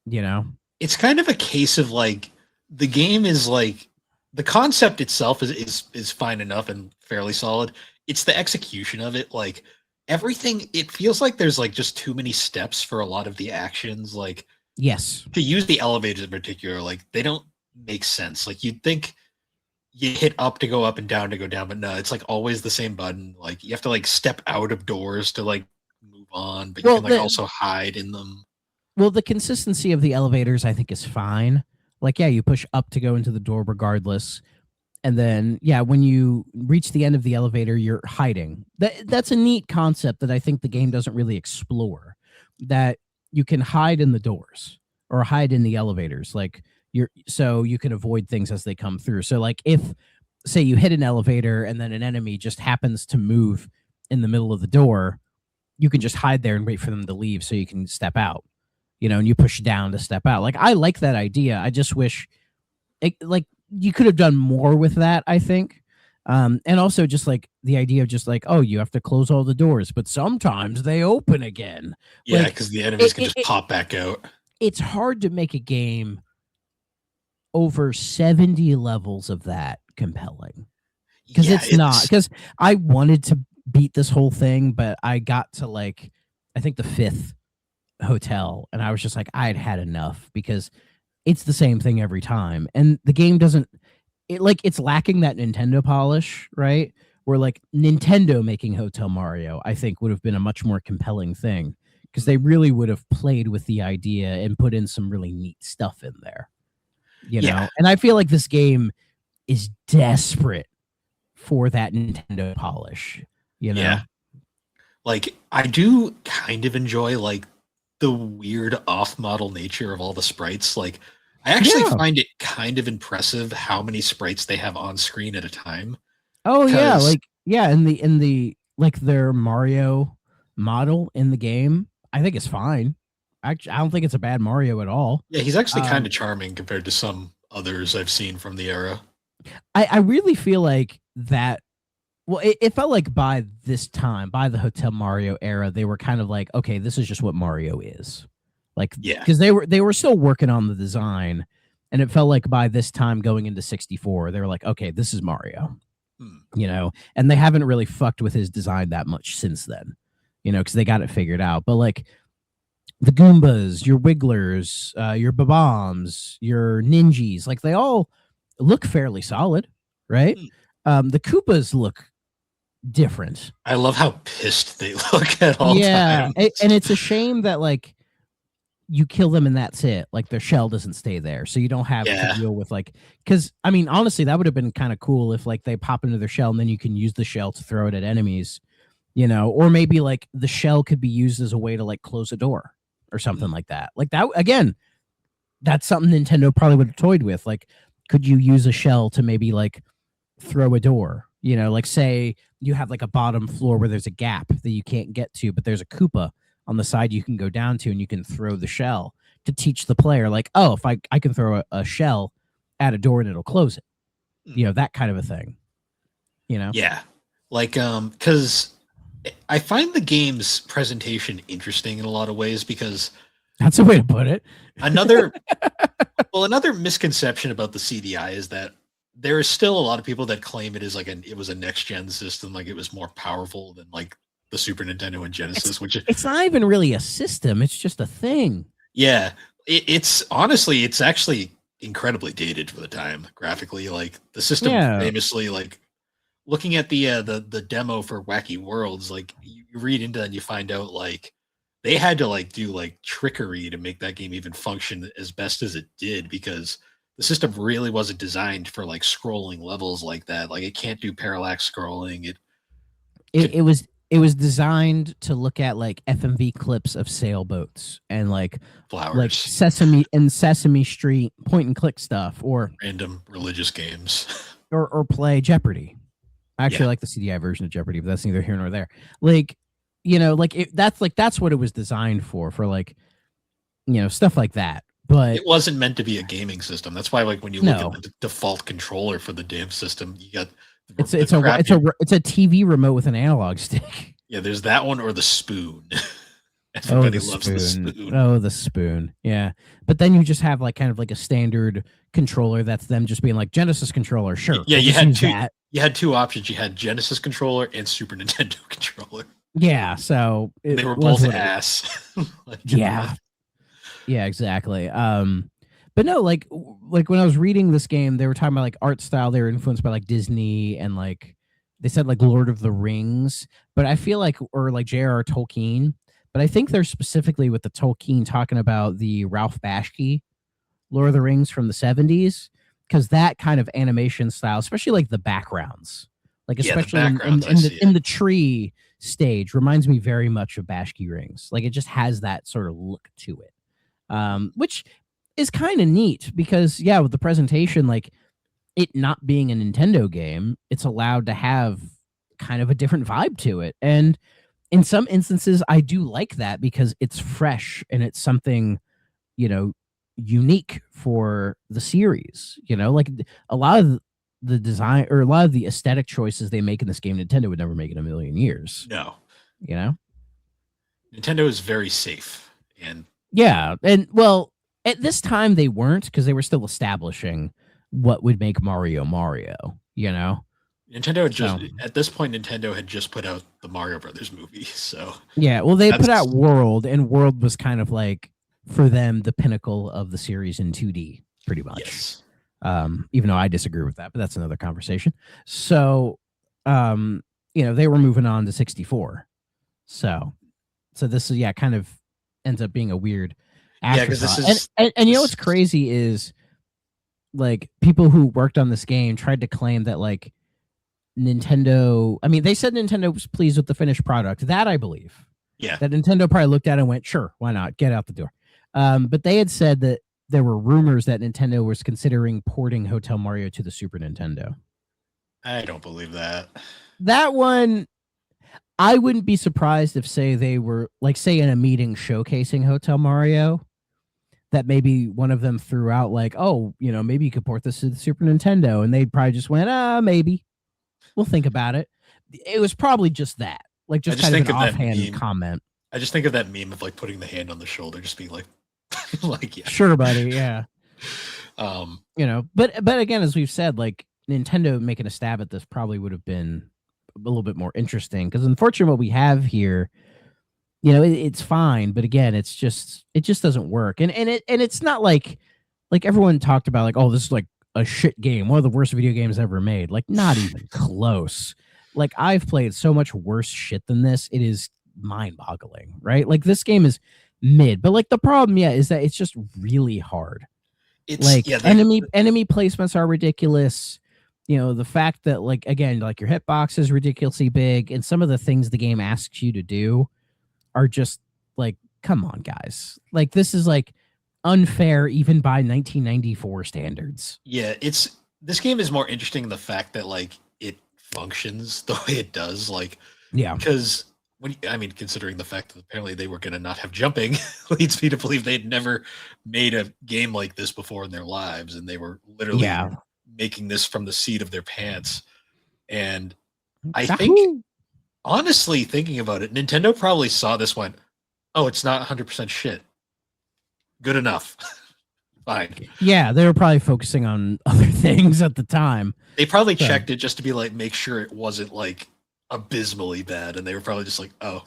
It's kind of a case of like the game is like the concept itself is fine enough and fairly solid. It's the execution of it, like everything. It feels like there's like just too many steps for a lot of the actions. Like Yes. to use the elevators in particular, like they don't make sense. Like you'd think you hit up to go up and down to go down, but no, it's like always the same button. Like you have to like step out of doors to like move on, but you Well, can like also hide in them. Well, the consistency of the elevators, I think, is fine. Like, yeah, you push up to go into the door regardless. And then, yeah, when you reach the end of the elevator, you're hiding. That's a neat concept that I think the game doesn't really explore. That you can hide in the doors or hide in the elevators. Like so you can avoid things as they come through. So like if say you hit an elevator and then an enemy just happens to move in the middle of the door, you can just hide there and wait for them to leave so you can step out. And you push down to step out. Like I like that idea. I just wish like you could have done more with that, I think. And also just like the idea of just like, oh, you have to close all the doors, but sometimes they open again. Yeah, Like, because the enemies can just pop back out. It's hard to make a game over 70 levels of that compelling. Because Yeah, it's not. Because I wanted to beat this whole thing, but I got to like, I think the 5th hotel, and I was just like, I'd had enough because it's the same thing every time. And the game doesn't, it's lacking that Nintendo polish, right? Where like Nintendo making Hotel Mario, I think would have been a much more compelling thing because they really would have played with the idea and put in some really neat stuff in there. Yeah. And I feel like this game is desperate for that Nintendo polish, Yeah. Like I do kind of enjoy like the weird off-model nature of all the sprites. Like I actually find it kind of impressive how many sprites they have on screen at a time. Oh yeah, like yeah, in the like their Mario model in the game, I think it's fine. Actually, I don't think it's a bad Mario at all. Yeah, he's actually kind of charming compared to some others I've seen from the era. I really feel like that. Well, it felt like by this time, by the Hotel Mario era, they were kind of like, okay, this is just what Mario is. Like, yeah, because they were still working on the design, and it felt like by this time going into 64, they were like, okay, this is Mario. And they haven't really fucked with his design that much since then, because they got it figured out. But like the Goombas, your Wigglers, your Bob-ombs, your Ninjas, like they all look fairly solid, right? The Koopas look different. I love how pissed they look at all times. And it's a shame that like you kill them and that's it. Like their shell doesn't stay there, so you don't have to deal with like. Because I mean, honestly, that would have been kind of cool if like they pop into their shell and then you can use the shell to throw it at enemies, or maybe like the shell could be used as a way to like close a door or something like that. Like that again, that's something Nintendo probably would have toyed with. Like, could you use a shell to maybe like throw a door? Like say you have like a bottom floor where there's a gap that you can't get to, but there's a Koopa on the side you can go down to and you can throw the shell to teach the player like, oh, if I can throw a shell at a door and it'll close it. That kind of a thing. Yeah. Like because I find the game's presentation interesting in a lot of ways because that's a way to put it. Another misconception about the CDI is that there is still a lot of people that claim it was a next gen system, like it was more powerful than like the Super Nintendo and Genesis, it's not even really a system, it's just a thing. Yeah, it's honestly, it's actually incredibly dated for the time graphically. Like the system famously, like looking at the demo for Wacky Worlds, like you read into that and you find out like they had to like do like trickery to make that game even function as best as it did because the system really wasn't designed for like scrolling levels like that. Like it can't do parallax scrolling. It It, could it was it was designed to look at like FMV clips of sailboats and like flowers, Sesame Street point and click stuff, random religious games. or play Jeopardy. I actually Yeah. like the CDI version of Jeopardy, but that's neither here nor there. Like, that's what it was designed for like, stuff like that. But It wasn't meant to be a gaming system. That's why, like, when you look No. at the default controller for the damn system, you got it's the it's a crappy- TV remote with an analog stick. yeah. There's that one or the spoon. Everybody loves the spoon. Oh, the spoon. Yeah. But then you just have like kind of like a standard controller that's them just being like Genesis controller. Sure. Yeah, we'll you just had use two. that. You had two options. You had Genesis controller and Super Nintendo controller. Yeah. So They were was both what it- ass. Like, Yeah. Yeah, exactly. But no, like when I was reading this game, they were talking about like art style. They were influenced by like Disney and like they said like Lord of the Rings. But I feel like or like J.R.R. Tolkien. But I think they're specifically with the Tolkien talking about the Ralph Bashki Lord of the Rings from the 70s, because that kind of animation style, especially like the backgrounds, like Yeah, the especially backgrounds, I in see in it. the tree stage, reminds me very much of Bashki Rings. Like it just has that sort of look to it, which is kind of neat because yeah, with the presentation, like it not being a Nintendo game, it's allowed to have kind of a different vibe to it. And in some instances, I do like that because it's fresh and it's something, unique for the series. Like a lot of the design or a lot of the aesthetic choices they make in this game, Nintendo would never make in a million years. No, You know? Nintendo is very safe, and Yeah. And well, at this time they weren't because they were still establishing what would make Mario Mario, Nintendo had just So- at this point, Nintendo had just put out the Mario Brothers movie. So Yeah, well, they put That's- out World, and World was kind of like for them the pinnacle of the series in 2D, pretty much. yes, Even though I disagree with that, but that's another conversation. So, they were moving on to 64. So this is kind of ends up being a weird. Yeah, 'cause this afterthought. is- and what's crazy is like people who worked on this game tried to claim that like Nintendo. I mean, they said Nintendo was pleased with the finished product. That I believe. yeah, That Nintendo probably looked at it and went, sure, why not? Get out the door. But they had said that there were rumors that Nintendo was considering porting Hotel Mario to the Super Nintendo. I don't believe that. That one, I wouldn't be surprised if, say, they were, like, say, in a meeting showcasing Hotel Mario, that maybe one of them threw out, like, oh, maybe you could port this to the Super Nintendo. And they probably just went, maybe. We'll think about it. It was probably just that. Like, just just kind of think an of that offhand meme. comment. I just think of that meme of like putting the hand on the shoulder, just being like, like yeah. Sure, buddy, yeah. Um, But again, as we've said, like Nintendo making a stab at this probably would have been a little bit more interesting because unfortunately what we have here, it's fine, but again, it just doesn't work. And it's not like everyone talked about like, oh, this is like a shit game, one of the worst video games ever made. Like not even close. Like I've played so much worse shit than this. It is mind-boggling, right? Like this game is mid, but like the problem, is that it's just really hard. it's Like yeah, enemy placements are ridiculous. The fact that like again, like your hitbox is ridiculously big, and some of the things the game asks you to do are just like, come on, guys. Like this is like unfair even by 1994 standards. yeah, this game is more interesting in the fact that like it functions the way it does, like Yeah. because considering the fact that apparently they were going to not have jumping, leads me to believe they'd never made a game like this before in their lives, and they were literally making this from the seat of their pants. And I think, Yahoo! honestly, thinking about it, Nintendo probably saw this, went, "Oh, it's not 100% shit. Good enough, fine." Yeah, they were probably focusing on other things at the time. They probably So- checked it just to be like, make sure it wasn't like abysmally bad, and they were probably just like, "Oh,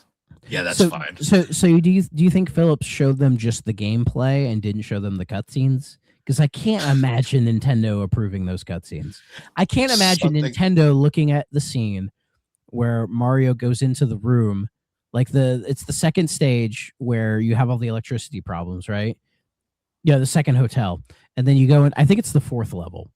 yeah, that's fine." So do you think Phillips showed them just the gameplay and didn't show them the cutscenes? Because I can't imagine Nintendo approving those cutscenes. I can't imagine Something- Nintendo looking at the scene where Mario goes into the room, like it's the second stage where you have all the electricity problems, right? Yeah, the second hotel. and then you go in. I think it's the 4th level,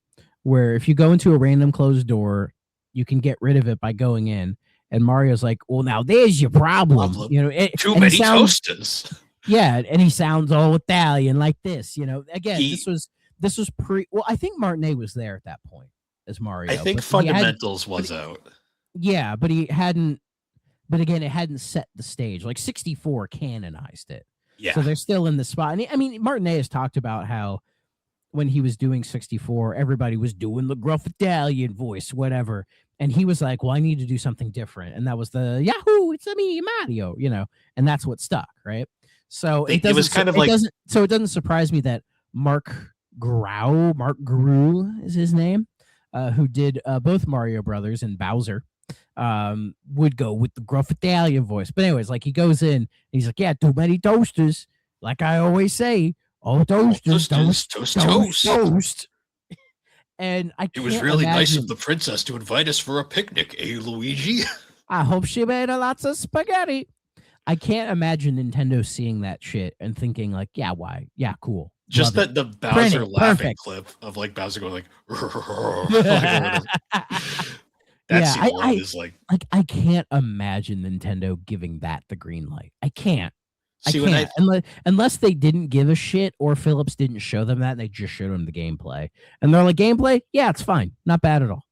where if you go into a random closed door, you can get rid of it by going in. And Mario's like, "Well, now there's your problem." You know, Too and he many sounds, toasters. yeah, and he sounds all Italian like this. You know, again, He- this was pre. Well, I think Martinet was there at that point as Mario. I think but he had- Fundamentals was out. yeah, but he hadn't. But again, it hadn't set the stage. Like 64 canonized it. Yeah. So they're still in the spot. And I mean, Martinet has talked about how when he was doing 64, everybody was doing the gruff Italian voice, whatever. And he was like, well, I need to do something different. And that was the Yahoo, it's me, Mario, you know, and that's what stuck, right? So It was kind of like, so it doesn't surprise me that Mark Grew is his name, who did both Mario Brothers and Bowser, would go with the gruff Italian voice. But anyways, like he goes in and he's like, yeah, too many toasters. Like I always say, oh, toasters, toast. And I can't it was really nice imagine- of the princess to invite us for a picnic, eh, Luigi? I hope she made a lots of spaghetti. I can't imagine Nintendo seeing that shit and thinking like, yeah, why? Yeah, cool. Just Love the Bowser laughing Perfect. clip of like Bowser going like, it. that Yeah, scene alone is like, Like I can't imagine Nintendo giving that the green light. I can't. see I when I can't. Unless they didn't give a shit or Phillips didn't show them that and they just showed them the gameplay. And they're like, gameplay? Yeah, it's fine. Not bad at all.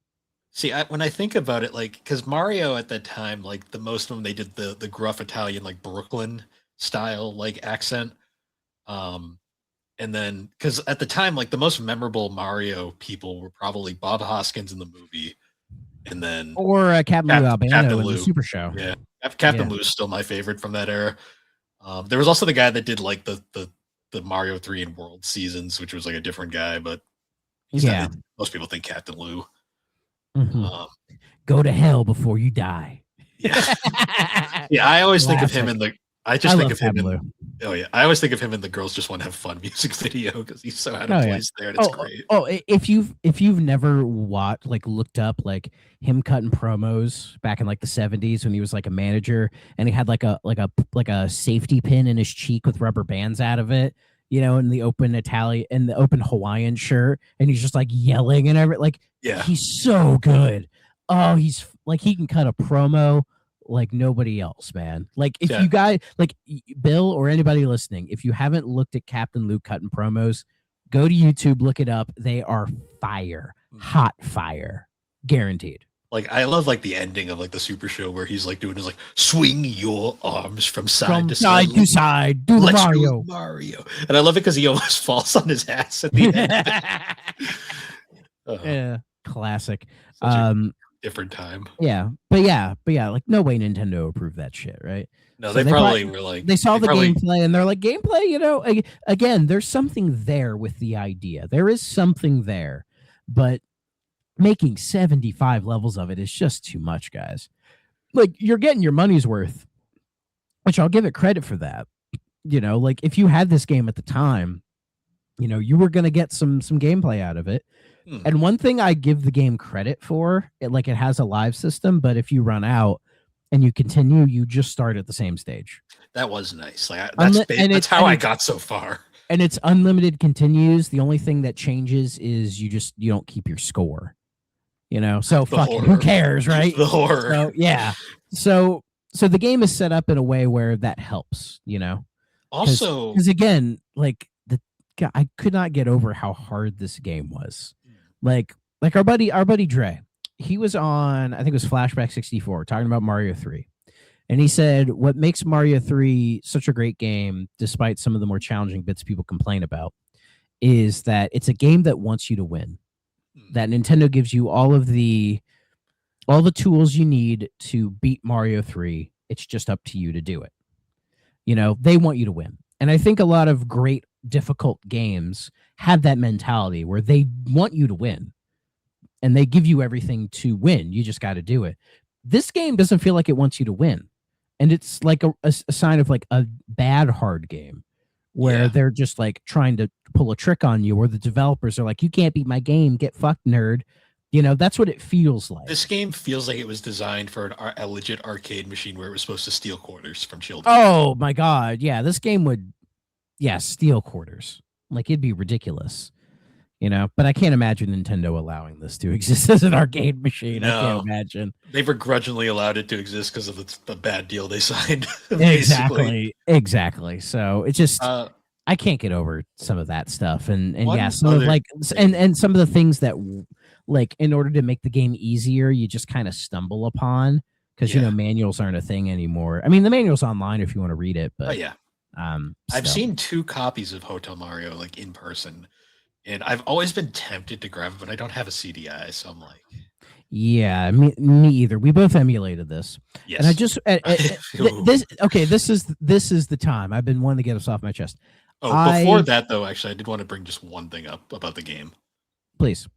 see when I think about it, like because Mario at that time, like the most of them they did the gruff Italian like Brooklyn style like accent. And then because at the time, like the most memorable Mario people were probably Bob Hoskins in the movie, and then Or Captain Lou Albano Captain in Lou. the Super Show. yeah, Captain Yeah. Lou is still my favorite from that era. There was also the guy that did like the Mario 3 and World seasons, which was like a different guy, but he's Yeah. not, most people think Captain Lou. Mhm. Um, Go to hell before you die. yeah, yeah. I always think of him Classic. in the. I just think love of him Captain in. Oh yeah, I always think of him in the Girls Just Want to Have Fun music video because he's so out of Oh, yeah. place there, and it's great. If you've never looked up like him cutting promos back in like the 70s when he was like a manager and he had like a safety pin in his cheek with rubber bands out of it, you know, in the open Hawaiian shirt, and he's just like yelling and everything. Like Yeah, he's so good. Oh, he's like he can cut a promo like nobody else, man. Like if Yeah. you guys like Bill or anybody listening, if you haven't looked at Captain Luke cutting promos, go to YouTube, look it up. They are fire, hot fire, guaranteed. like I love like the ending of like the Super Show where he's like doing his like swing your arms from side From to side side. to side, do the Let's Mario. do Mario, and I love it because he almost falls on his ass at the end. Yeah, classic. Such a different time. Yeah, but yeah, like no way Nintendo approved that shit, right? No, So they they probably were like They saw the probably- gameplay and they're like, gameplay, you know, again, there's something there with the idea. There is something there, but making 75 levels of it is just too much, guys. Like you're getting your money's worth, which I'll give it credit for that. You know, like if you had this game at the time, you know, you were going to get some gameplay out of it. Hmm. And one thing I give the game credit for, it has a live system, but if you run out and you continue, you just start at the same stage. That was nice. Like And that's how I got so far. And it's unlimited continues. The only thing that changes is you don't keep your score. You know, so The fucking who horror. cares, right? The horror. So yeah. So the game is set up in a way where that helps, you know. Also, Because again, like I could not get over how hard this game was. Like our buddy Dre, he was on, I think it was Flashback 64, talking about Mario 3. And he said what makes Mario 3 such a great game, despite some of the more challenging bits people complain about, is that it's a game that wants you to win. That Nintendo gives you all the tools you need to beat Mario 3. It's just up to you to do it. You know, they want you to win. And I think a lot of great, difficult games have that mentality where they want you to win and they give you everything to win. You just got to do it. This game doesn't feel like it wants you to win. And it's like a sign of like a bad hard game where they're just like trying to pull a trick on you, or the developers are like, you can't beat my game. Get fucked, nerd. You know, that's what it feels like. this game feels like it was designed for a legit arcade machine where it was supposed to steal quarters from children. Oh my God. Yeah. This game would, steal quarters. Like it'd be ridiculous. But I can't imagine Nintendo allowing this to exist as an arcade machine. I can't imagine. They begrudgingly allowed it to exist because of the bad deal they signed. Basically. Exactly. So it's just I can't get over some of that stuff, and yeah, some of and some of the things that like in order to make the game easier, you just kind of stumble upon because manuals aren't a thing anymore. I mean, the manual's online if you want to read it, but I've seen 2 copies of Hotel Mario like in person. And I've always been tempted to grab it, but I don't have a CDI, so I'm like, yeah, me either. We both emulated this, and I just this is the time I've been wanting to get us off my chest. Before that though, actually, I did want to bring just one thing up about the game. Please.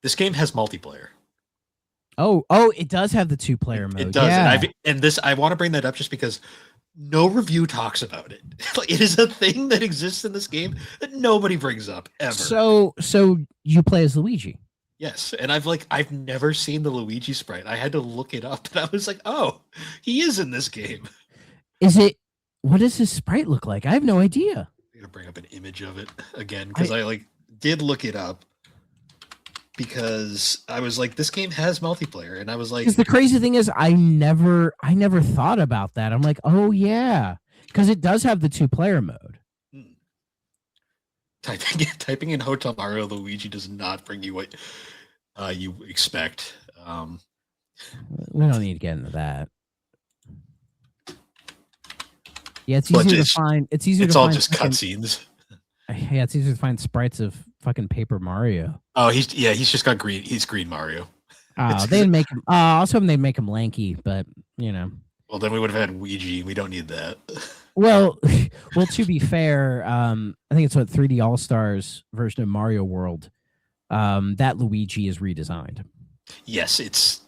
This game has multiplayer. Oh, it does have the 2-player mode. It does, yeah. I want to bring that up just because no review talks about it. It is a thing that exists in this game that nobody brings up ever. So you play as Luigi? Yes, and I've never seen the Luigi sprite. I had to look it up, and I was like, oh, he is in this game. What does his sprite look like? I have no idea. I'm gonna bring up an image of it again because I did look it up. Because I was like, this game has multiplayer, and I was like, because the crazy thing is, I never thought about that. I'm like, oh yeah, because it does have the 2-player mode. Typing in Hotel Mario Luigi does not bring you what you expect. We don't need to get into that. Yeah, it's easier to find. It's easier. It's all just cutscenes. Yeah, it's easier to find sprites of fucking Paper Mario. Oh, he's just got green. He's Green Mario. Oh, they didn't make him. I was hoping they'd make him lanky, but Well, then we would have had Ouija. We don't need that. Well, to be fair, I think it's 3D All Stars version of Mario World. That Luigi is redesigned. Yes, it's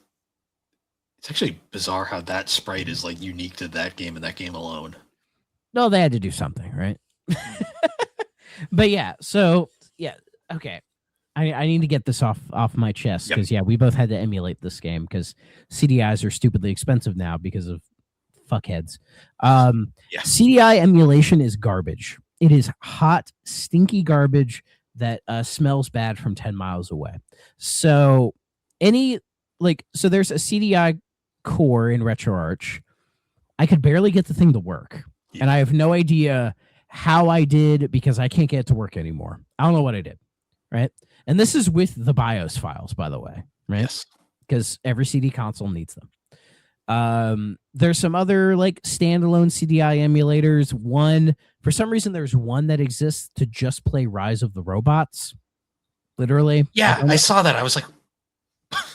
actually bizarre how that sprite is like unique to that game and that game alone. No, they had to do something, right? But yeah, so yeah, okay. I need to get this off my chest because we both had to emulate this game because CDIs are stupidly expensive now because of fuckheads. CDI emulation is garbage. It is hot, stinky garbage that smells bad from 10 miles away. So there's a CDI core in RetroArch. I could barely get the thing to work, and I have no idea how I did because I can't get it to work anymore. I don't know what I did, right? And this is with the BIOS files, by the way, right? Yes. Because every CD console needs them. There's some other like standalone CDI emulators. For some reason, there's one that exists to just play Rise of the Robots. Literally. Yeah, I saw that. I was like,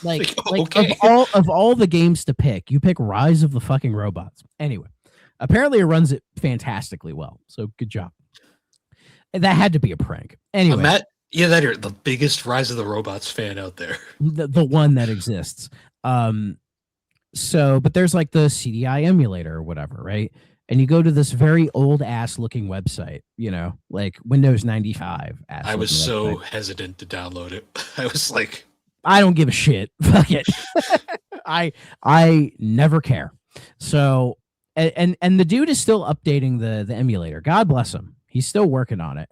okay. of all the games to pick, you pick Rise of the fucking Robots. Anyway, apparently it runs it fantastically well. So good job. That had to be a prank. Anyway. That you're the biggest Rise of the Robots fan out there. The one that exists. But there's like the CDI emulator or whatever, right? And you go to this very old ass looking website, like Windows 95. I was so hesitant to download it. I was like, I don't give a shit. Fuck it. I never care. So, and the dude is still updating the emulator. God bless him. He's still working on it.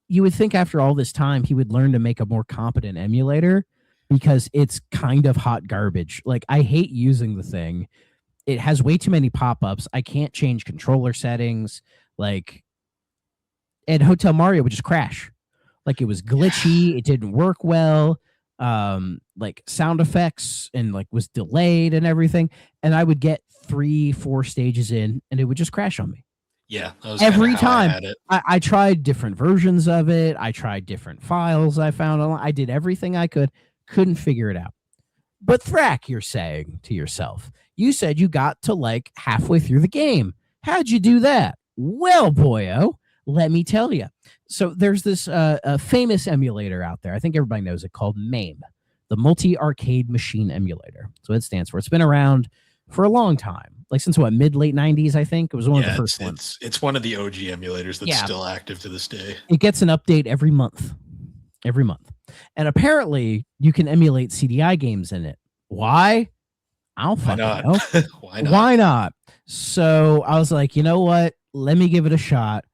You would think after all this time, he would learn to make a more competent emulator because it's kind of hot garbage. Like, I hate using the thing. It has way too many pop-ups. I can't change controller settings. Like, and Hotel Mario would just crash. Like, it was glitchy. It didn't work well. Like, sound effects and like was delayed and everything. And I would get 3-4 stages in and it would just crash on me. Yeah, that was every time I tried different versions of it. I tried different files I found online. I did everything I couldn't figure it out. But Thrak, you're saying to yourself, you said you got to like halfway through the game. How'd you do that? Well, boyo, let me tell you. So there's this famous emulator out there. I think everybody knows it, called MAME, the Multi-Arcade Machine Emulator. That's what it stands for. It's been around for a long time. Like since late 90s, I think it was one of the first ones. It's one of the OG emulators that's still active to this day. It gets an update every month. And apparently you can emulate CDI games in it. Why? I don't fucking know. Why not? So I was like, you know what? Let me give it a shot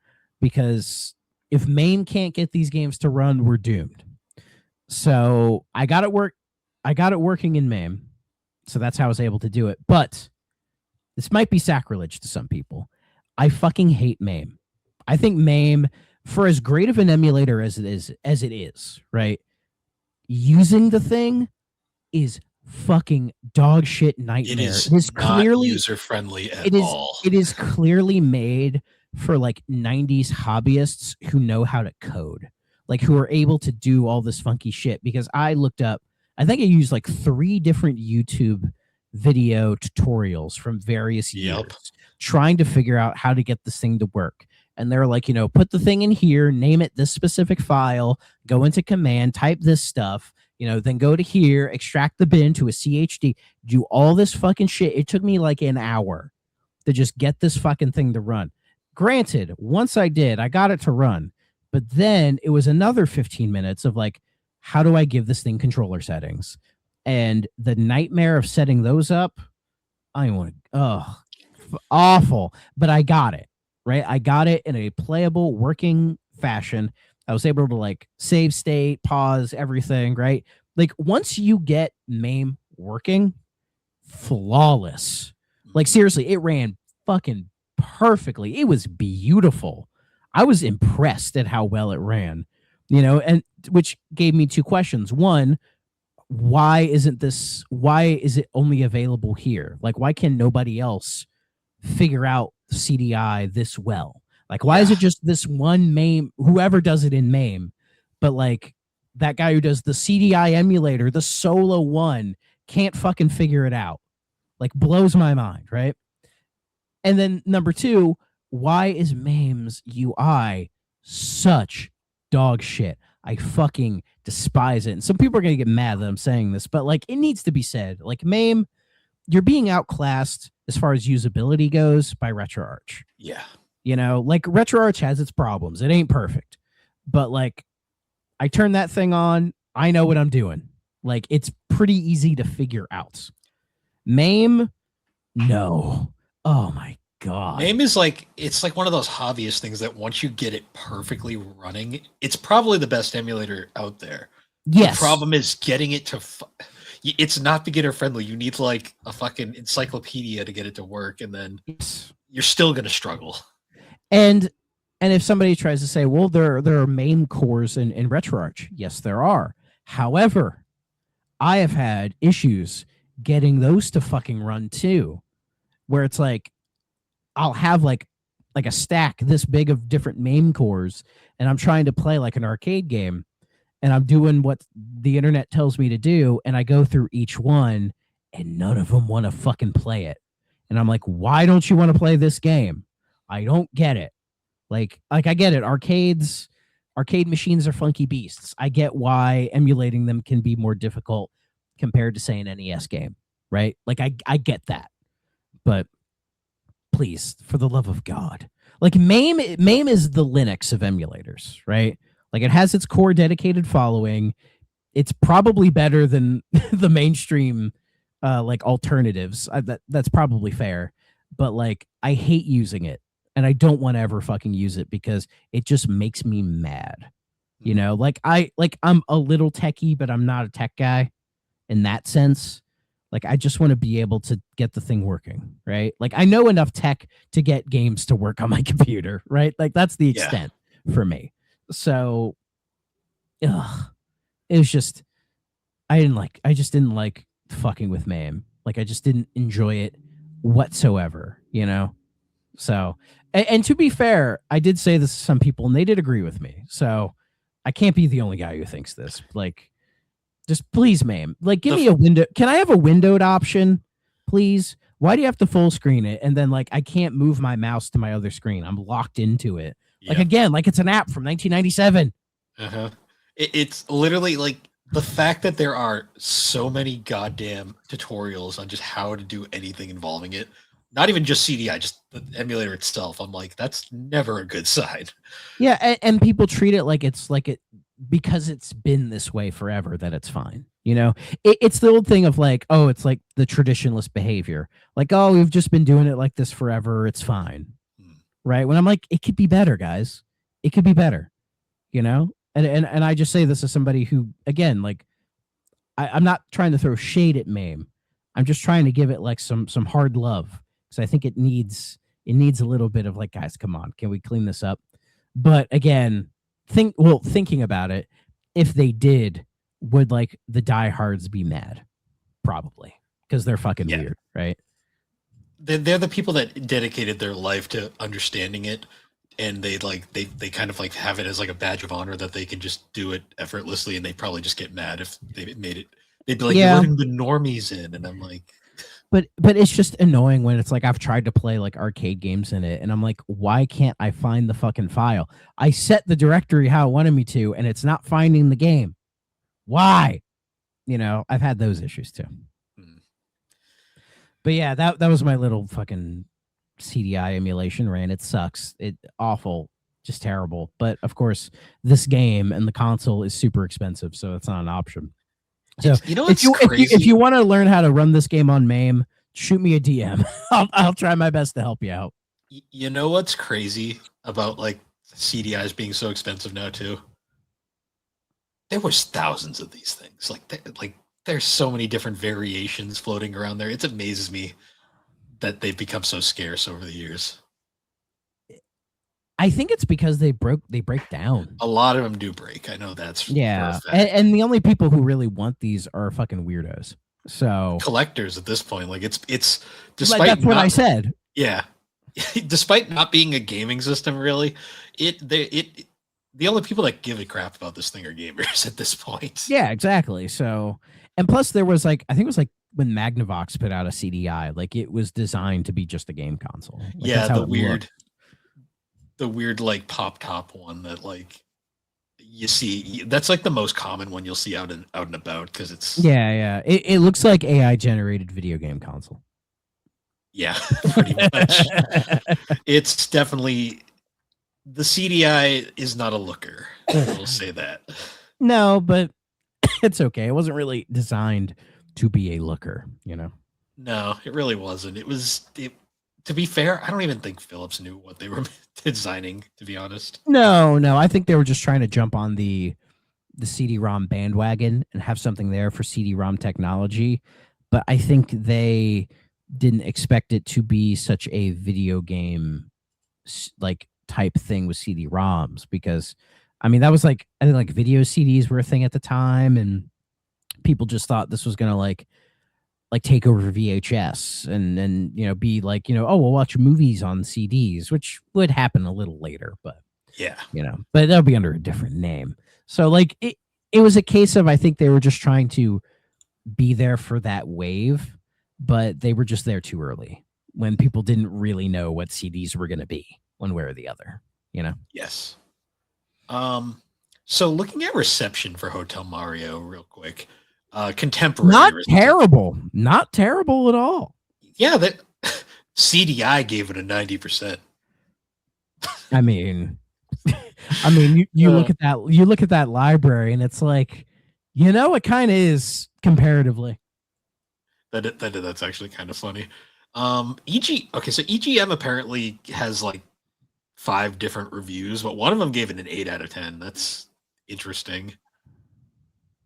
because if MAME can't get these games to run, we're doomed. So I got it working in MAME. So that's how I was able to do it. But this might be sacrilege to some people. I fucking hate MAME. I think MAME, for as great of an emulator as it is, right? Using the thing is fucking dog shit nightmare. It is clearly user friendly at all. It is clearly made for like 90s hobbyists who know how to code, like who are able to do all this funky shit. Because I looked up, I think I used like 3 different YouTube video tutorials from various years trying to figure out how to get this thing to work. And they're like, put the thing in here, name it this specific file, go into command, type this stuff, then go to here, extract the bin to a CHD, do all this fucking shit. It took me like an hour to just get this fucking thing to run. Granted, once I did, I got it to run, but then it was another 15 minutes of like, how do I give this thing controller settings? And the nightmare of setting those up, awful, but I got it. Right, I got it in a playable, working fashion. I was able to like save state, pause, everything. Right, like once you get MAME working, flawless. Like seriously, it ran fucking perfectly. It was beautiful. I was impressed at how well it ran. And which gave me 2 questions. One, why is it only available here? Like, why can nobody else figure out CDI this well? Like, why is it just this one MAME, whoever does it in MAME, but like that guy who does the CDI emulator, the solo one, can't fucking figure it out? Like, blows my mind, right? And then number 2, why is MAME's UI such dog shit? I fucking despise it. And some people are going to get mad that I'm saying this, but like, it needs to be said. Like, MAME, you're being outclassed as far as usability goes by RetroArch. Yeah. Like RetroArch has its problems. It ain't perfect. But like, I turn that thing on, I know what I'm doing. Like, it's pretty easy to figure out. MAME, no. Oh my God. MAME is like, it's like one of those hobbyist things that once you get it perfectly running, it's probably the best emulator out there. Yes. The problem is getting it to it's not beginner friendly. You need like a fucking encyclopedia to get it to work, and then you're still going to struggle. And if somebody tries to say, well, there are MAME cores in RetroArch, yes, there are. However, I have had issues getting those to fucking run too, where it's like, I'll have like a stack this big of different MAME cores, and I'm trying to play like an arcade game, and I'm doing what the internet tells me to do, and I go through each one, and none of them want to fucking play it. And I'm like, why don't you want to play this game? I don't get it. Like I get it. Arcade machines are funky beasts. I get why emulating them can be more difficult compared to, say, an NES game, right? Like I get that. But please, for the love of God, like MAME is the Linux of emulators, right? Like, it has its core dedicated following. It's probably better than the mainstream like alternatives. That's probably fair. But like, I hate using it, and I don't want to ever fucking use it because it just makes me mad. Like I'm a little techie, but I'm not a tech guy in that sense. Like, I just want to be able to get the thing working, right? Like, I know enough tech to get games to work on my computer, right? Like, that's the extent for me. So, it was just, I just didn't like fucking with MAME. Like, I just didn't enjoy it whatsoever, So, and to be fair, I did say this to some people, and they did agree with me. So, I can't be the only guy who thinks this. Like, just please, MAME, like, give me a window. Can I have a windowed option, please? Why do you have to full screen it? And then like, I can't move my mouse to my other screen. I'm locked into it. Like, again, like it's an app from 1997. It's literally like the fact that there are so many goddamn tutorials on just how to do anything involving it. Not even just CDI, just the emulator itself. I'm like, that's never a good sign. Yeah, and people treat it like it's like it because it's been this way forever that it's fine. It's the old thing of like, oh, it's like the traditionalist behavior. Like, oh, we've just been doing it like this forever. It's fine. Right? When I'm like, it could be better, guys. It could be better. you know? And I just say this as somebody who, again, like I'm not trying to throw shade at MAME. I'm just trying to give it like some hard love because I think it needs a little bit of like, guys, come on, can we clean this up? But again, thinking about it, if they did, would like the diehards be mad? Probably because they're fucking Yeah. weird, right? They're the people that dedicated their life to understanding it, and they kind of like have it as like a badge of honor that they can just do it effortlessly, and they probably just get mad if they made it. They'd be like, "You're Yeah. letting the normies in," and I'm like, But it's just annoying when it's like I've tried to play like arcade games in it, and I'm like, why can't I find the fucking file? I set the directory how it wanted me to, and it's not finding the game. Why? You know, I've had those issues too. hmm. But yeah, that was my little fucking CDI emulation rant. It sucks. It awful, just terrible. But of course, this game and the console is super expensive, so it's not an option. So You know what's crazy? if you want to learn how to run this game on MAME, shoot me a DM. I'll try my best to help you out. You know what's crazy about like CDIs being so expensive now too? There was thousands of these things. Like there's so many different variations floating around there. It amazes me that they've become so scarce over the years. I think it's because they break down. A lot of them do break. I know that's yeah, and the only people who really want these are fucking weirdos. So collectors at this point, like it's despite like that's what I said. Yeah, despite not being a gaming system, really, the only people that give a crap about this thing are gamers at this point. Yeah, exactly. So, and plus there was like I think it was like when Magnavox put out a CDI, like it was designed to be just a game console. Like, yeah, the weird like pop top one that like you see. That's like the most common one you'll see out and about because it's it looks like AI generated video game console. Yeah, pretty much. It's definitely the CDI is not a looker. We'll say that. No, but it's okay. It wasn't really designed to be a looker, you know. No, it really wasn't. To be fair, I don't even think Philips knew what they were designing, to be honest. No, I think they were just trying to jump on the CD-ROM bandwagon and have something there for CD-ROM technology, but I think they didn't expect it to be such a video game like type thing with CD-ROMs because I mean that was like I think like video CDs were a thing at the time and people just thought this was gonna like take over VHS and you know be like you know oh we'll watch movies on CDs which would happen a little later but yeah you know but that'll be under a different name so like it was a case of I think they were just trying to be there for that wave but they were just there too early when people didn't really know what CDs were going to be one way or the other, you know? Yes. So looking at reception for Hotel Mario real quick, contemporary. Not terrible at all. Yeah, that CDI gave it a 90%. I mean, you look at that library and it's like, you know, it kind of is comparatively. That's actually kind of funny. So EGM apparently has like 5 different reviews, but one of them gave it an 8 out of 10. That's interesting.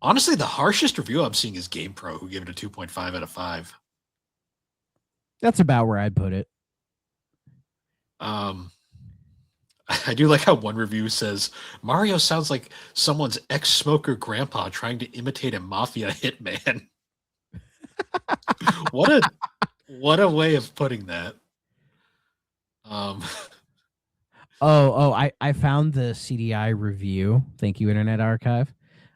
Honestly, the harshest review I'm seeing is GamePro, who gave it a 2.5 out of 5. That's about where I'd put it. I do like how one review says Mario sounds like someone's ex-smoker grandpa trying to imitate a mafia hitman. What a way of putting that. I found the CDI review. Thank you, Internet Archive.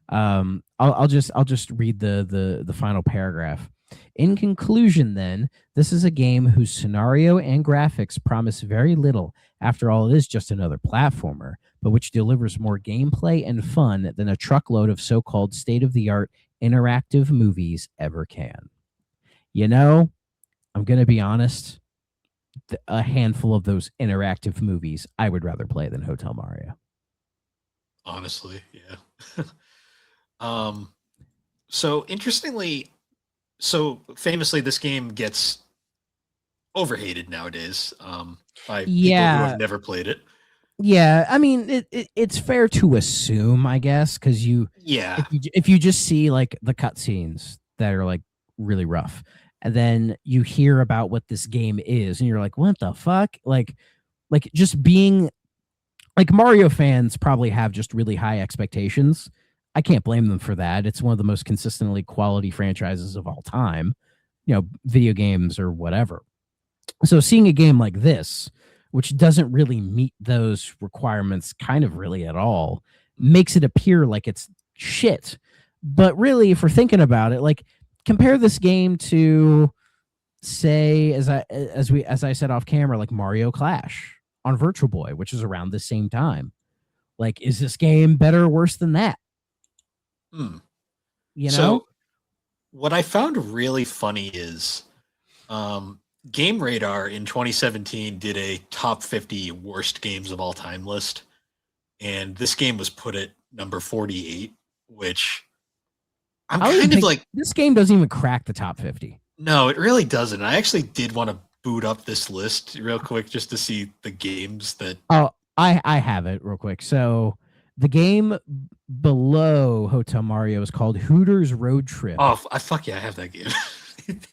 I'll just read the final paragraph. In conclusion, then, this is a game whose scenario and graphics promise very little. After all, it is just another platformer, but which delivers more gameplay and fun than a truckload of so-called state-of-the-art interactive movies ever can. You know, I'm going to be honest, a handful of those interactive movies I would rather play than Hotel Mario. Honestly, yeah. So interestingly, famously, this game gets overhated nowadays by people who have never played it. Yeah, I mean it's fair to assume, I guess, because Yeah. if you just see like the cutscenes that are like really rough, and then you hear about what this game is, and you're like, what the fuck? Like just being like Mario fans probably have just really high expectations. I can't blame them for that. It's one of the most consistently quality franchises of all time, video games or whatever. So seeing a game like this, which doesn't really meet those requirements kind of really at all, makes it appear like it's shit. But really, if we're thinking about it, like compare this game to say as I said off camera, like Mario Clash on Virtual Boy, which is around the same time. Like, is this game better or worse than that? Hmm. You know? So what I found really funny is Game Radar in 2017 did a top 50 worst games of all time list, and this game was put at number 48, which I'm I don't even kind of think like, this game doesn't even crack the top 50. no, it really doesn't. I actually did want to boot up this list real quick just to see the games that. Oh, I have it real quick. So the game below Hotel Mario is called Hooters Road Trip. Oh, I fuck yeah, I have that game.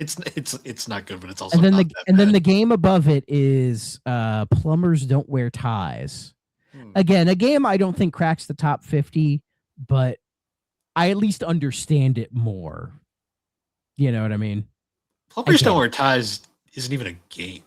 It's not good, but it's also And then not that then bad. the game above it is Plumbers Don't Wear Ties. Hmm. Again, a game I don't think cracks the top 50, but I at least understand it more. You know what I mean? Plumbers get Don't it. Wear Ties isn't even a game.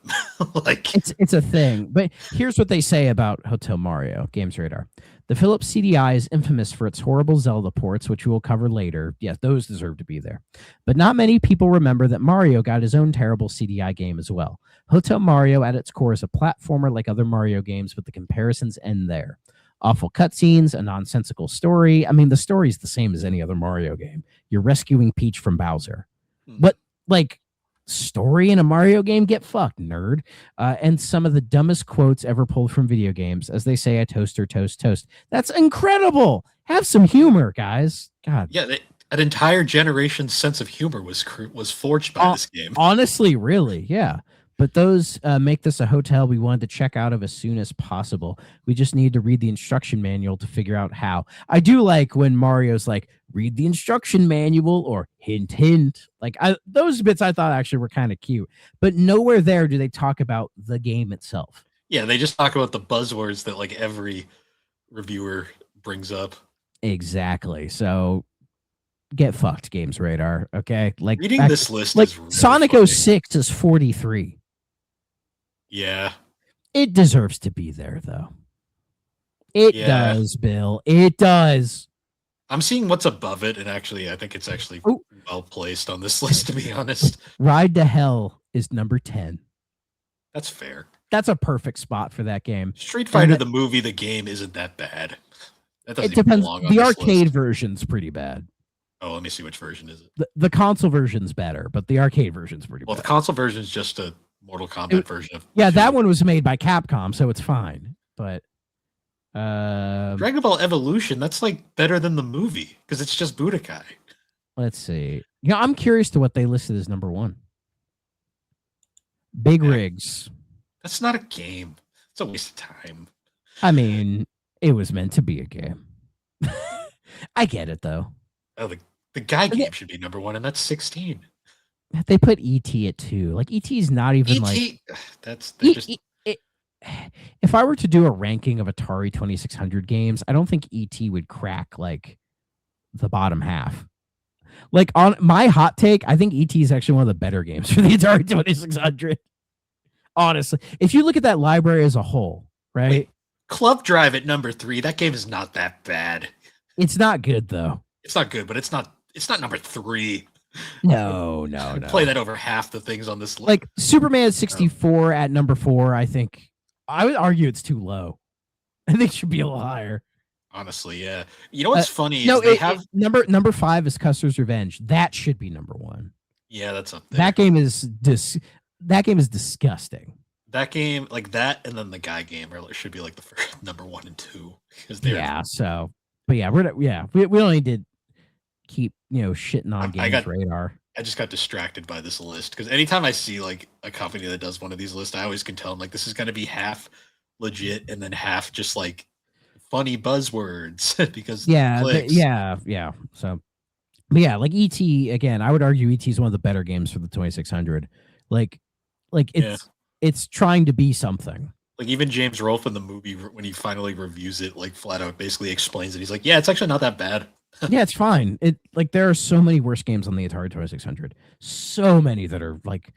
Like, It's a thing. But here's what they say about Hotel Mario, Games Radar. The Philips CDI is infamous for its horrible Zelda ports, which we will cover later. Yes, those deserve to be there. But not many people remember that Mario got his own terrible CDI game as well. Hotel Mario, at its core, is a platformer like other Mario games, but the comparisons end there. Awful cutscenes, a nonsensical story. I mean, the story's the same as any other Mario game. You're rescuing Peach from Bowser. But, like, story in a Mario game? Get fucked, nerd. And some of the dumbest quotes ever pulled from video games, as they say, a toaster, toast, toast. That's incredible. Have some humor, guys. God. yeah, an entire generation's sense of humor was forged by this game. Honestly, really, yeah. But those make this a hotel we wanted to check out of as soon as possible. We just need to read the instruction manual to figure out how. I do like when Mario's like, read the instruction manual or hint, hint. Like those bits I thought actually were kind of cute. But nowhere there do they talk about the game itself. Yeah, they just talk about the buzzwords that like every reviewer brings up. Exactly. So get fucked, Games Radar. Okay. Like Reading this list like is really Sonic funny. 06 is 43. Yeah. It deserves to be there, though. It does, Bill. It does. I'm seeing what's above it, and actually, I think it's actually well placed on this list, to be honest. Ride to Hell is number 10. That's fair. That's a perfect spot for that game. Street Fighter, the movie, the game, isn't that bad. That doesn't it depends. belong on the this arcade list. version's pretty bad. Oh, let me see which version is it. The console version's better, but the arcade version's pretty bad. The console version is just a Mortal Kombat version of. Yeah, that one was made by Capcom, so it's fine. But Dragon Ball Evolution, that's like better than the movie because it's just Budokai. Let's see. Yeah, I'm curious to what they listed as number 1. Big Rigs. That's not a game. It's a waste of time. I mean, it was meant to be a game. I get it though. Oh, the guy game should be number 1, and that's 16. They put ET at 2. Like ET's not even ET, like that's just. If I were to do a ranking of Atari 2600 games, I don't think ET would crack like the bottom half. Like on my hot take, I think ET is actually one of the better games for the Atari 2600. Honestly, if you look at that library as a whole, right? Wait, Club Drive at number 3. That game is not that bad. It's not good though. It's not good, but it's not number 3. No. Play that over half the things on this list. Like Superman 64 at number 4, I think I would argue it's too low. I think it should be a little higher. Honestly, yeah. You know what's funny? No, they have number 5 is Custer's Revenge. That should be number 1. Yeah, that's up there. That game is disgusting. That game, like that, and then the guy game should be like the first number 1 and 2 because but yeah, we only did keep shitting on Games Radar. I just got distracted by this list because anytime I see like a company that does one of these lists, I always can tell them like this is going to be half legit and then half just like funny buzzwords because Yeah, clicks. yeah. So, but yeah, like ET again, I would argue ET is one of the better games for the 2600. Like, Yeah. it's trying to be something. Like even James Rolfe in the movie when he finally reviews it, like flat out basically explains it. He's like, yeah, it's actually not that bad. Yeah, it's fine. It like there are so many worse games on the Atari 2600. So many that are like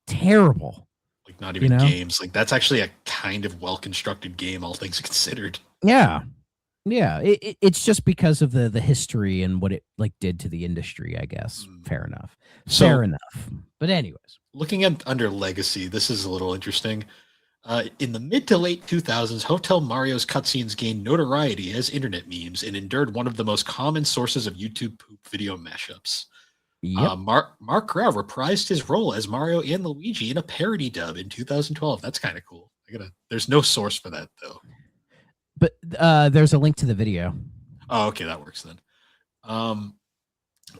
terrible. Like not You even know? games. Like that's actually a kind of well constructed game, all things considered. Yeah. Yeah. It's just because of the history and what it like did to the industry, I guess. Mm. Fair enough. So- Fair enough. But anyways. Looking at under legacy, this is a little interesting. In the mid to late 2000s, Hotel Mario's cutscenes gained notoriety as internet memes and endured one of the most common sources of YouTube poop video mashups. Yep. Mark Grau reprised his role as Mario and Luigi in a parody dub in 2012. That's kind of cool. There's no source for that though. But there's a link to the video. Oh, okay, that works then.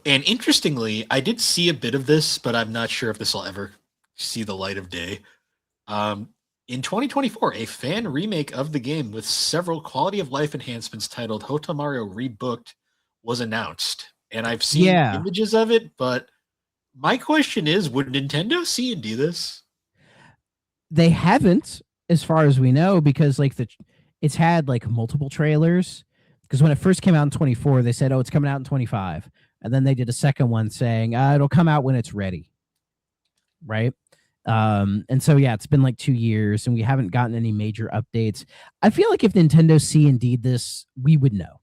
And interestingly, I did see a bit of this, but I'm not sure if this will ever see the light of day. In 2024, a fan remake of the game with several quality of life enhancements titled Hotel Mario Rebooked was announced. And I've seen images of it, but my question is, would Nintendo see and do this? They haven't, as far as we know, because like it's had like multiple trailers. Because when it first came out in 24, they said, oh, it's coming out in 25. And then they did a second one saying, it'll come out when it's ready. Right. And so, yeah, it's been like 2 years and we haven't gotten any major updates. I feel like if Nintendo see indeed this, we would know.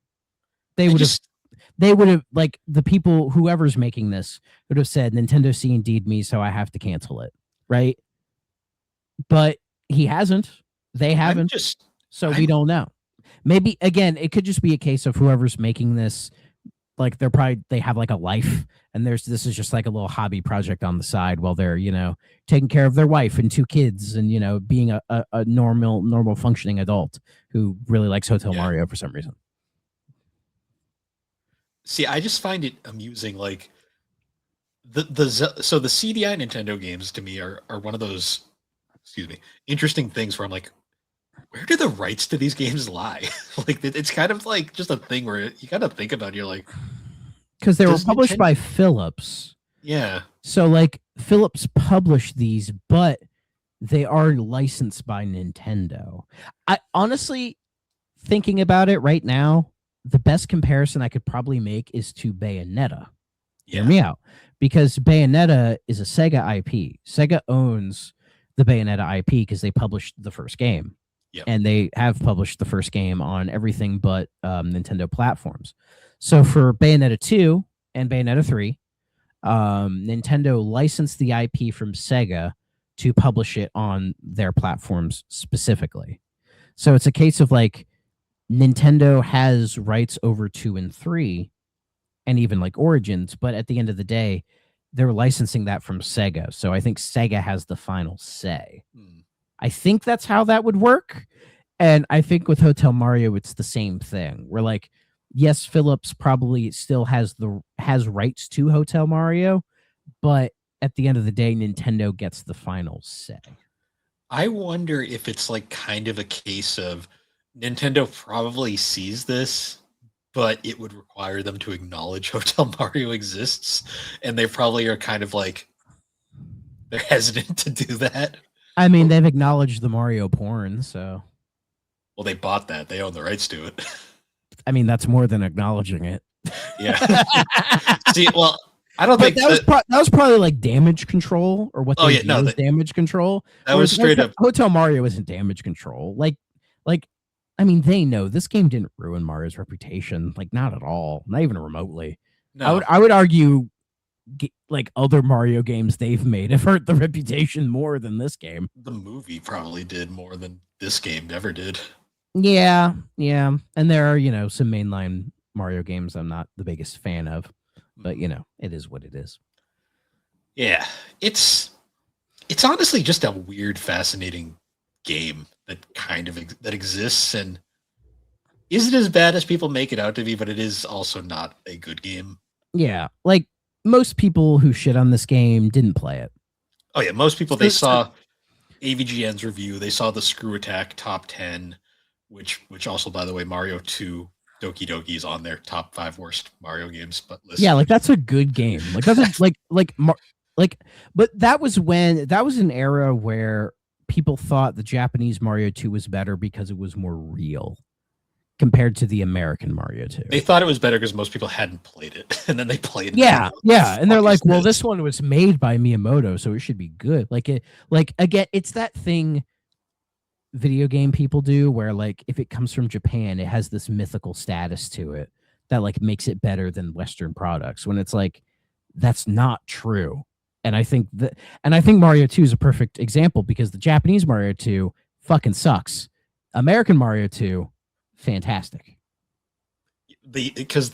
They would have like the people, whoever's making this would have said Nintendo see indeed me, so I have to cancel it. Right. But he hasn't. They haven't. We don't know. Maybe again, it could just be a case of whoever's making this, like they have like a life, and this is just like a little hobby project on the side while they're taking care of their wife and 2 kids and being a normal functioning adult who really likes Hotel Mario for some reason. See, I just find it amusing. Like the CDI Nintendo games to me are one of those, interesting things where I'm like, where do the rights to these games lie? Like it's kind of like just a thing where you gotta think about it, you're like, because they were published by Philips. Yeah. So like Philips published these, but they are licensed by Nintendo. I honestly, thinking about it right now, the best comparison I could probably make is to Bayonetta. Hear me out. Because Bayonetta is a Sega IP. Sega owns the Bayonetta IP because they published the first game. Yep. And they have published the first game on everything but Nintendo platforms. So for Bayonetta 2 and Bayonetta 3, Nintendo licensed the IP from Sega to publish it on their platforms specifically. So it's a case of like Nintendo has rights over 2 and 3 and even like Origins, but at the end of the day, they're licensing that from Sega. So I think Sega has the final say. I think that's how that would work. And I think with Hotel Mario, it's the same thing. We're like, yes, Philips probably still has rights to Hotel Mario, but at the end of the day, Nintendo gets the final say. I wonder if it's like kind of a case of Nintendo probably sees this, but it would require them to acknowledge Hotel Mario exists. And they probably are kind of like, they're hesitant to do that. I mean, they've acknowledged the Mario porn, so. Well, they bought that. They own the rights to it. I mean, that's more than acknowledging it. Yeah. See, well, I don't think that was probably like damage control or what they was damage control. That was straight up. Hotel Mario isn't damage control. Like, I mean, they know this game didn't ruin Mario's reputation. Like, not at all. Not even remotely. No. I would argue like other Mario games they've made have hurt the reputation more than this game. The movie probably did more than this game ever did. Yeah. And there are, some mainline Mario games I'm not the biggest fan of, but it is what it is. Yeah. It's honestly just a weird, fascinating game that kind of that exists and isn't as bad as people make it out to be, but it is also not a good game. Yeah. Like, most people who shit on this game didn't play it. Oh yeah, most people they saw AVGN's review. They saw the Screw Attack top 10, which also, by the way, Mario 2 Doki Doki is on their top 5 worst Mario games. But list. Yeah, like that's a good game. Like that's a, but that was an era where people thought the Japanese Mario 2 was better because it was more real compared to the American Mario 2. They thought it was better because most people hadn't played it, and then they played it. Yeah, and they're like, well, this one was made by Miyamoto, so it should be good. Again, it's that thing video game people do where, like, if it comes from Japan, it has this mythical status to it that, like, makes it better than Western products, when it's like, that's not true. And I think Mario 2 is a perfect example, because the Japanese Mario 2 fucking sucks. American Mario 2, fantastic. Because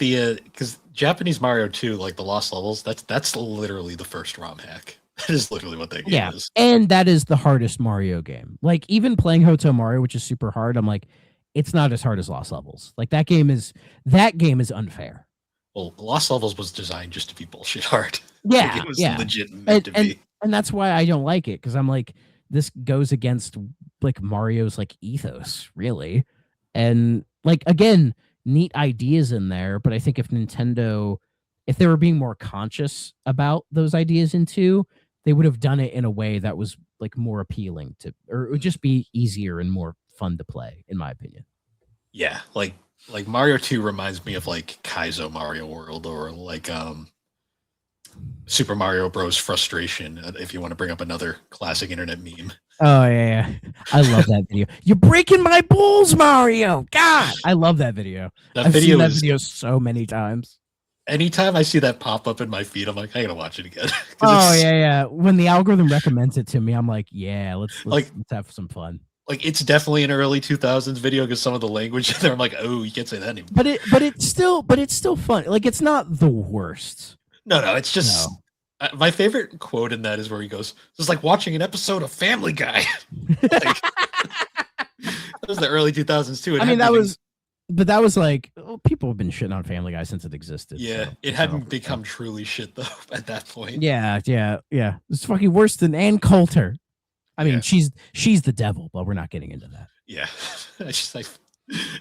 Japanese Mario 2, like the Lost Levels, that's literally the first ROM hack. That is literally what that game is. And that is the hardest Mario game. Like, even playing Hotel Mario, which is super hard, I'm like, it's not as hard as Lost Levels. Like, that game is unfair. Well, Lost Levels was designed just to be bullshit hard. Yeah, like, it was legit meant to be. And that's why I don't like it, because I'm like, this goes against, like, Mario's, like, ethos, really. And, like, again, neat ideas in there, but I think if they were being more conscious about those ideas in 2, they would have done it in a way that was, like, more appealing to, or it would just be easier and more fun to play, in my opinion. Yeah, like Mario 2 reminds me of, like, Kaizo Mario World, or like Super Mario Bros. Frustration, if you want to bring up another classic internet meme. Oh, yeah. I love that video. You're breaking my balls, Mario! God! I love that video. I've seen that video so many times. Anytime I see that pop up in my feed, I'm like, I gotta watch it again. Oh, yeah. When the algorithm recommends it to me, I'm like, yeah, let's have some fun. Like, it's definitely an early 2000s video, because some of the language in there, I'm like, oh, you can't say that anymore. But it's still fun. Like, it's not the worst. No, it's just my favorite quote in that is where he goes, "It's like watching an episode of Family Guy." Like, that was the early 2000s too. That was like, people have been shitting on Family Guy since it existed. Yeah, it hadn't become truly shit though at that point. Yeah. It's fucking worse than Ann Coulter. I mean, she's the devil, but we're not getting into that. Yeah,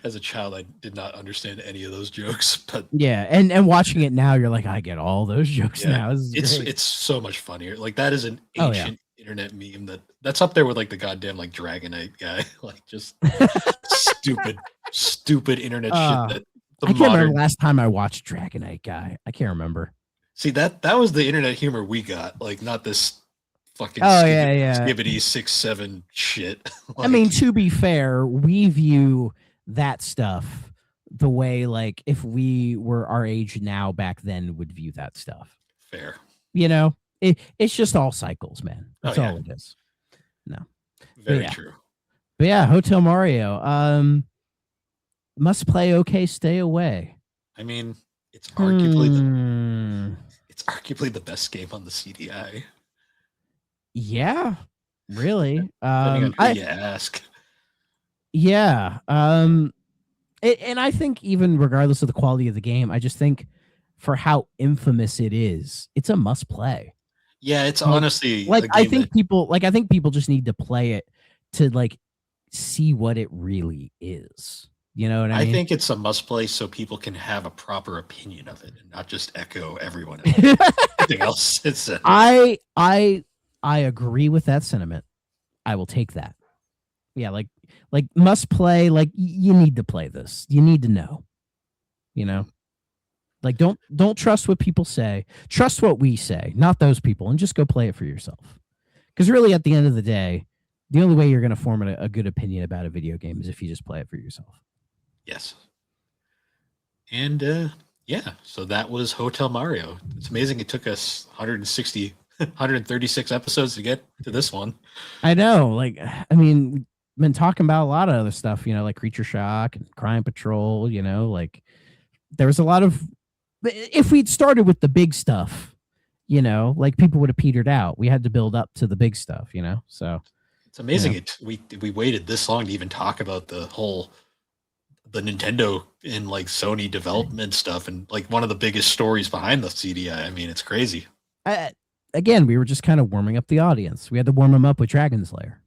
as a child, I did not understand any of those jokes, but yeah, and watching it now, you're like, I get all those jokes now. It's so much funnier. Like, that is an ancient internet meme that's up there with, like, the goddamn, like, Dragonite guy, like, just stupid internet shit. I can't remember last time I watched Dragonite guy. I can't remember. See, that was the internet humor we got, like, not this fucking skibbity 6-7 shit. Like, I mean, to be fair, we view that stuff the way, like, if we were our age now, back then, would view that stuff. Fair. You know, it's just all cycles, man. That's all it is. No. Very true. But yeah, Hotel Mario. Must play, okay, stay away. I mean, it's arguably the best game on the CDI. Yeah, really. Depending on who you ask. Yeah. And I think, even regardless of the quality of the game, I just think, for how infamous it is, it's a must play. Yeah, it's honestly like, I think people just need to play it to, like, see what it really is. You know what I mean? I think it's a must play so people can have a proper opinion of it and not just echo everyone else. Everything else. I agree with that sentiment. I will take that. Yeah, like must play, like, you need to play this. You need to know. You know? Like, don't trust what people say. Trust what we say, not those people, and just go play it for yourself. Because really, at the end of the day, the only way you're going to form a good opinion about a video game is if you just play it for yourself. Yes. And so that was Hotel Mario. It's amazing it took us 136 episodes to get to this one. I know. Like, I mean, we've been talking about a lot of other stuff, like Creature Shock and Crime Patrol, like, there was a lot of, if we'd started with the big stuff, like, people would have petered out. We had to build up to the big stuff, so. It's amazing we waited this long to even talk about the Nintendo and, like, Sony development stuff, and, like, one of the biggest stories behind the CDI. I mean, it's crazy. Again, we were just kind of warming up the audience. We had to warm them up with Dragon's Lair.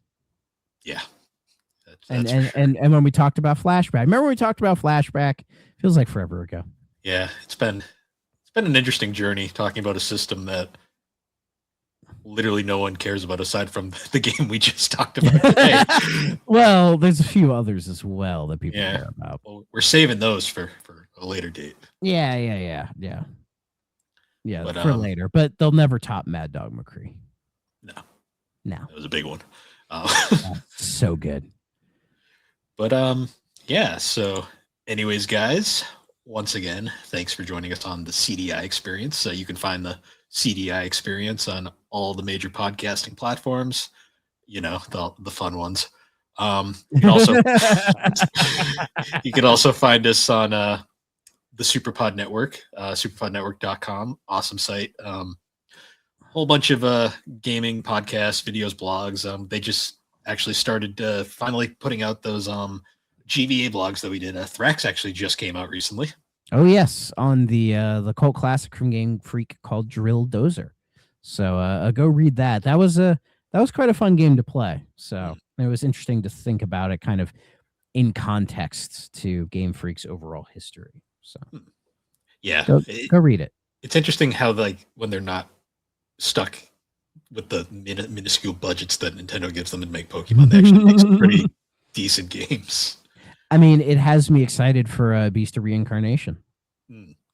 And That's for sure. and when we talked about Flashback, remember when we talked about Flashback? Feels like forever ago. Yeah, it's been an interesting journey talking about a system that literally no one cares about aside from the game we just talked about today. Well, there's a few others as well that people Yeah. care about. Well, we're saving those for a later date. Yeah, But, for later. But they'll never top Mad Dog McCree. No. No. That was a big one. So good. But yeah, so anyways, guys, once again, thanks for joining us on the CDI Experience. So you can find the CDI Experience on all the major podcasting platforms, you know, the fun ones. You can also you can also find us on the Superpod Network, superpodnetwork.com. Awesome site. Whole bunch of gaming podcasts, videos, blogs. They just actually started finally putting out those GVA blogs that we did. Thrax actually just came out recently. Oh yes, on the cult classic from Game Freak called Drill Dozer. So go read that. That was quite a fun game to play. So it was interesting to think about it kind of in context to Game Freak's overall history. So yeah, go read it. It's interesting how like when they're not stuck with the minuscule budgets that Nintendo gives them to make Pokemon, they actually make some pretty decent games. I mean, it has me excited for Beast of Reincarnation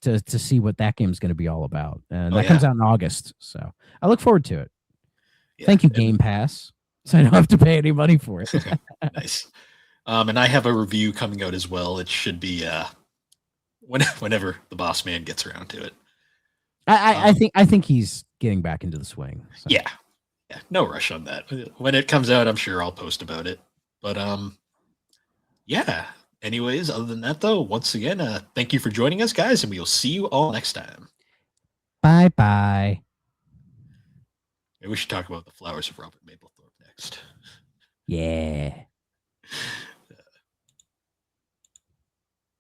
to see what that game's going to be all about. And that comes out in August. So I look forward to it. Yeah, thank you, Game Pass. So I don't have to pay any money for it. Nice. And I have a review coming out as well. It should be whenever the boss man gets around to it. I think he's getting back into the swing. So. Yeah. No rush on that. When it comes out, I'm sure I'll post about it. But yeah. Anyways, other than that, though, once again, thank you for joining us, guys, and we will see you all next time. Bye. Maybe we should talk about the Flowers of Robert Mapplethorpe next. Yeah.